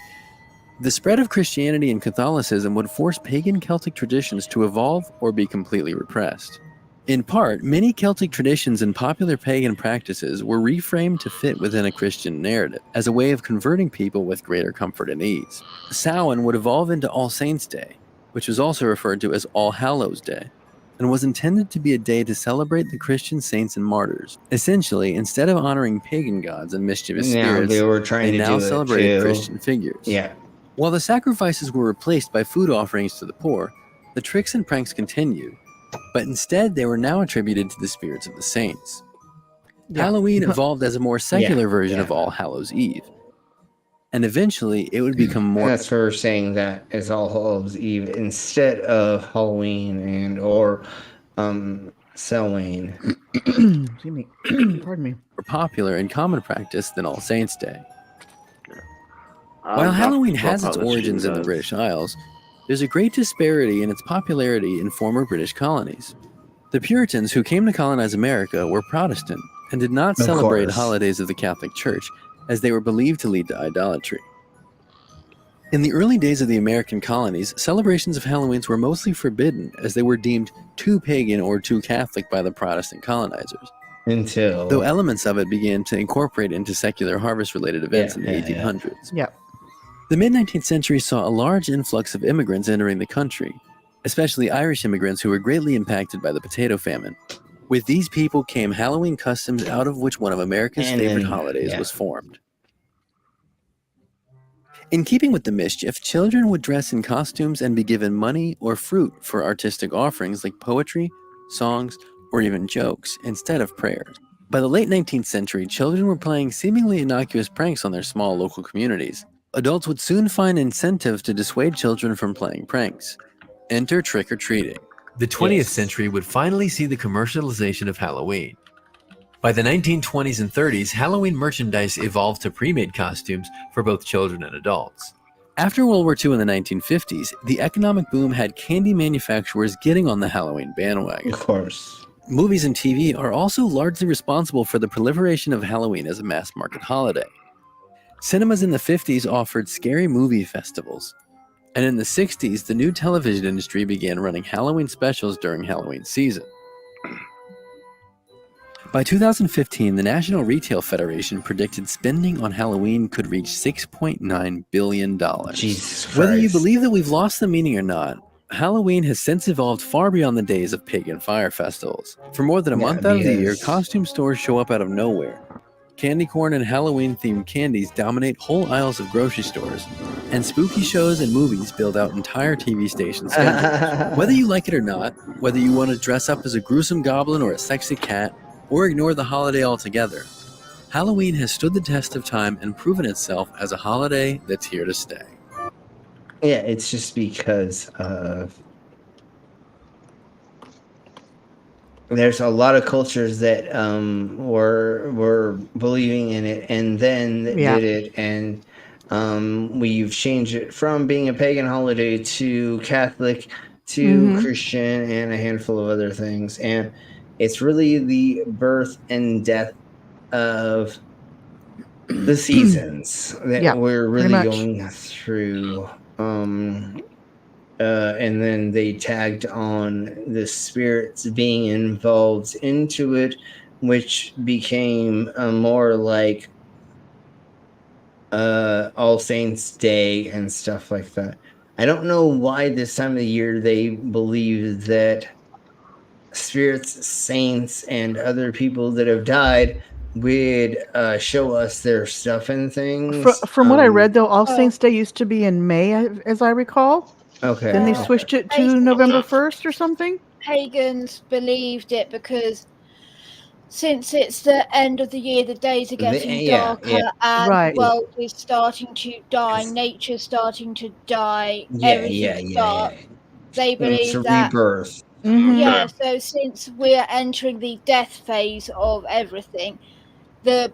the spread of Christianity and Catholicism would force pagan Celtic traditions to evolve or be completely repressed. In part, many Celtic traditions and popular pagan practices were reframed to fit within a Christian narrative, as a way of converting people with greater comfort and ease. Samhain would evolve into All Saints' Day, which was also referred to as All Hallows' Day, and was intended to be a day to celebrate the Christian saints and martyrs. Essentially, instead of honoring pagan gods and mischievous spirits, they now celebrated Christian figures. Yeah. While the sacrifices were replaced by food offerings to the poor, the tricks and pranks continued, but instead they were now attributed to the spirits of the saints. Halloween evolved as a more secular version of All Hallows Eve, and eventually it would become more... That's for saying that it's All Hallows Eve instead of Halloween and or Samhain. Excuse me. Pardon me. ...more popular and common practice than All Saints' Day. While Halloween has its origins in the British Isles, there's a great disparity in its popularity in former British colonies. The Puritans who came to colonize America were Protestant and did not celebrate holidays of the Catholic Church, as they were believed to lead to idolatry. In the early days of the American colonies, celebrations of Halloween were mostly forbidden, as they were deemed too pagan or too Catholic by the Protestant colonizers. though elements of it began to incorporate into secular harvest-related events in the 1800s. Yeah. The mid-19th century saw a large influx of immigrants entering the country, especially Irish immigrants who were greatly impacted by the potato famine. With these people came Halloween customs, out of which one of America's favorite holidays was formed. In keeping with the mischief, children would dress in costumes and be given money or fruit for artistic offerings like poetry, songs, or even jokes, instead of prayers. By the late 19th century, children were playing seemingly innocuous pranks on their small local communities. Adults would soon find incentive to dissuade children from playing pranks. Enter trick-or-treating. The 20th century would finally see the commercialization of Halloween. By the 1920s and 30s, Halloween merchandise evolved to pre-made costumes for both children and adults. After World War II in the 1950s, the economic boom had candy manufacturers getting on the Halloween bandwagon. Of course. Movies and TV are also largely responsible for the proliferation of Halloween as a mass-market holiday. Cinemas in the 50s offered scary movie festivals. And in the 60s, the new television industry began running Halloween specials during Halloween season. By 2015, the National Retail Federation predicted spending on Halloween could reach $6.9 billion. Jesus Christ. Whether you believe that we've lost the meaning or not, Halloween has since evolved far beyond the days of pagan fire festivals. For more than a month out of the year, costume stores show up out of nowhere. Candy corn and Halloween-themed candies dominate whole aisles of grocery stores, and spooky shows and movies build out entire TV station schedules. Whether you like it or not, whether you want to dress up as a gruesome goblin or a sexy cat, or ignore the holiday altogether, Halloween has stood the test of time and proven itself as a holiday that's here to stay. Yeah, it's just because of there's a lot of cultures that were believing in it and then did it, and we've changed it from being a pagan holiday to Catholic to Christian and a handful of other things, and it's really the birth and death of the seasons that we're really going through. And then they tagged on the spirits being involved into it, which became more like All Saints Day and stuff like that. I don't know why this time of the year they believe that spirits, saints, and other people that have died would show us their stuff and things. From what I read, though, All Saints Day used to be in May, as I recall. Okay. Then they switched it to November 1st or something? Pagans believed it because since it's the end of the year, the days are getting darker and the world is starting to die, nature's starting to die, everything's dark. They believe it's a that rebirth. Yeah, so since we're entering the death phase of everything, the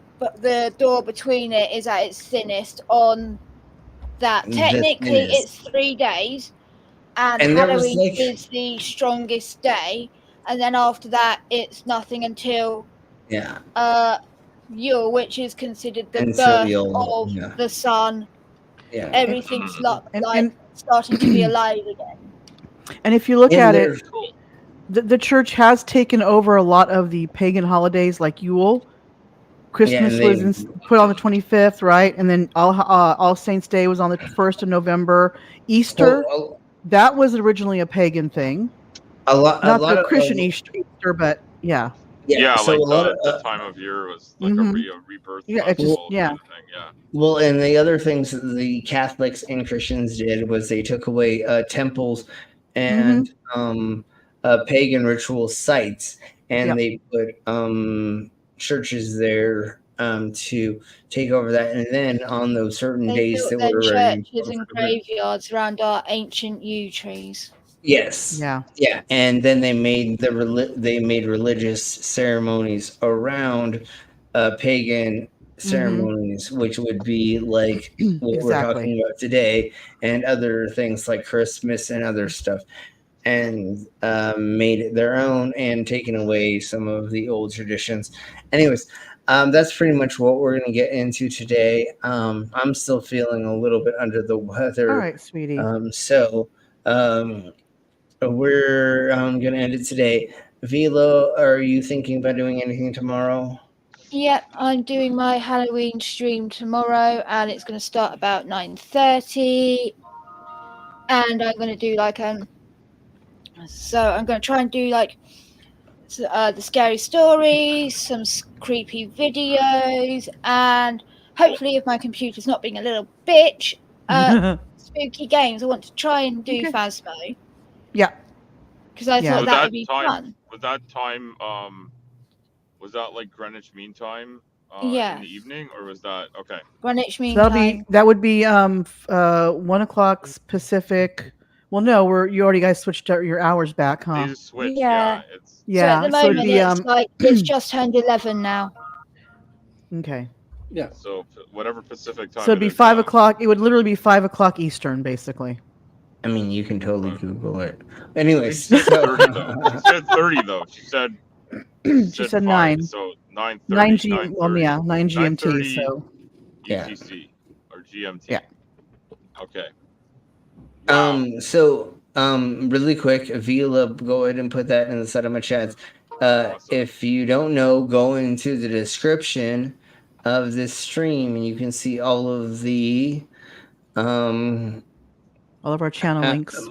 door between it is at its thinnest on that. Technically, it's 3 days, and Halloween is the strongest day, and then after that, it's nothing until Yule, which is considered the birth of the sun. Yeah, everything's like starting to be alive again. And if you look at it, the church has taken over a lot of the pagan holidays, like Yule. Christmas was put on the 25th, right? And then All Saints Day was on the 1st of November. Easter, that was originally a pagan thing. Not the Christian Easter, but Yeah, so like a lot the time of year was like a rebirth. Yeah, it just kind of thing, Well, and the other things that the Catholics and Christians did was they took away temples and pagan ritual sites, and they put churches there to take over that. And then on those certain days that were churches and graveyards around our ancient yew trees. Yes. Yeah. And then they made religious ceremonies around pagan ceremonies, which would be like what we're talking about today, and other things like Christmas and other stuff, and made it their own and taken away some of the old traditions. Anyways, that's pretty much what we're going to get into today. I'm still feeling a little bit under the weather. All right, sweetie. So we're going to end it today. Velo, are you thinking about doing anything tomorrow? Yep, I'm doing my Halloween stream tomorrow, and it's going to start about 9:30. And I'm going to do so I'm going to try and do the scary stories, some creepy videos, and hopefully, if my computer's not being a little bitch, spooky games. I want to try and do Phasmo. Yeah. Because I thought that would be fun. Was that time? Was that like Greenwich Mean Time? In the evening, or was that okay? Greenwich Mean Time. That would be 1 o'clock Pacific. Well, no, you already guys switched your hours back, huh? They just switched. Yeah. Yeah. So at the moment, it's just turned 11 now. Okay. Yeah. So whatever Pacific time. So it'd be 5 o'clock. It would literally be 5 o'clock Eastern, basically. I mean, you can totally Google it. Anyways, she said 30 though. She said 30 though. She said 9. So 9:30. 9 GMT. Well, yeah, 9 GMT. So UTC or GMT. Yeah. Okay. So really quick, Vila, go ahead and put that in the side of my chats. If you don't know, go into the description of this stream and you can see all of the all of our channel links.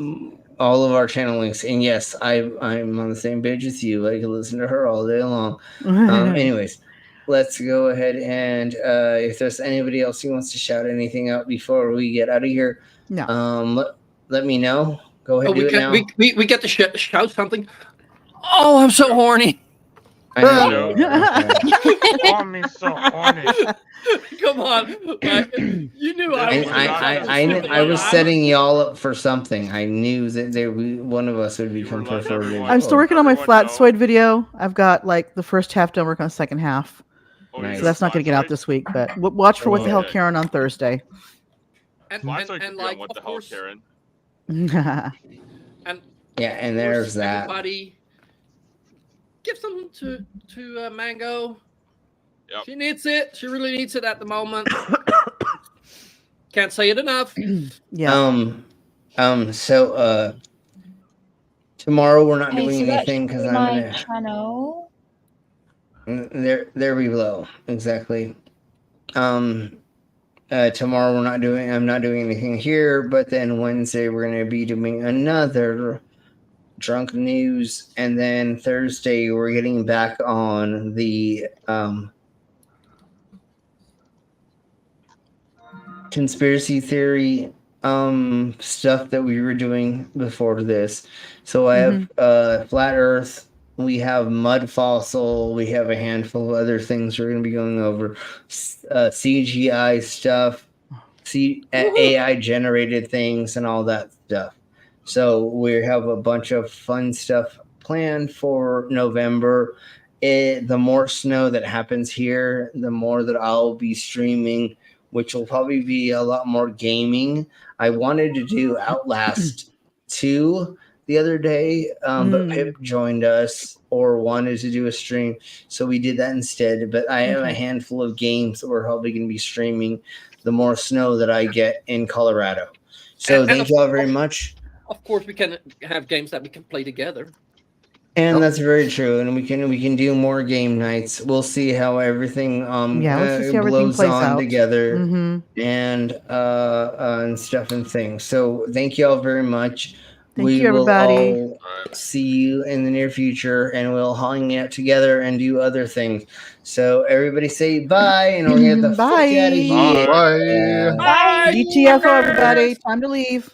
All of our channel links. And yes, I'm on the same page as you. I can listen to her all day long. Anyways, let's go ahead and if there's anybody else who wants to shout anything out before we get out of here, let me know. Go ahead, do it now. We get to shout something. Oh, I'm so horny. I know. I'm so horny. Come on, you knew I was setting y'all up for something. I knew that one of us would become preferred. I'm still working on my Flatsoid video. I've got the first half done, work on the second half. Nice. So that's not going to get out this week, but watch for What the Hell Karen on Thursday. And what the hell, Karen? And and there's that. Everybody, give something to Mango. Yep. She needs it. She really needs it at the moment. Can't say it enough. Yeah. So tomorrow we're not doing anything because I'm my gonna. Channel. There we go. Exactly. Tomorrow I'm not doing anything here, but then Wednesday we're going to be doing another drunk news, and then Thursday we're getting back on the conspiracy theory stuff that we were doing before this. So I have Flat Earth, we have Mud Fossil, we have a handful of other things we're going to be going over. CGI stuff, AI generated things, and all that stuff. So we have a bunch of fun stuff planned for November. The more snow that happens here, the more that I'll be streaming, which will probably be a lot more gaming. I wanted to do Outlast 2 the other day, but Pip joined us or wanted to do a stream, so we did that instead. But I have a handful of games that we're probably going to be streaming the more snow that I get in Colorado. So thank you all very much. Of course, we can have games that we can play together. And that's very true. And we can do more game nights. We'll see how everything let's see how everything blows plays on out together and stuff and things. So thank you all very much. Thank you, everybody. Will all see you in the near future, and we'll hang out together and do other things. So everybody say bye, and we'll get the fuck out of here. Bye. Bye. DTF, everybody. Time to leave.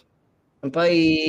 Bye.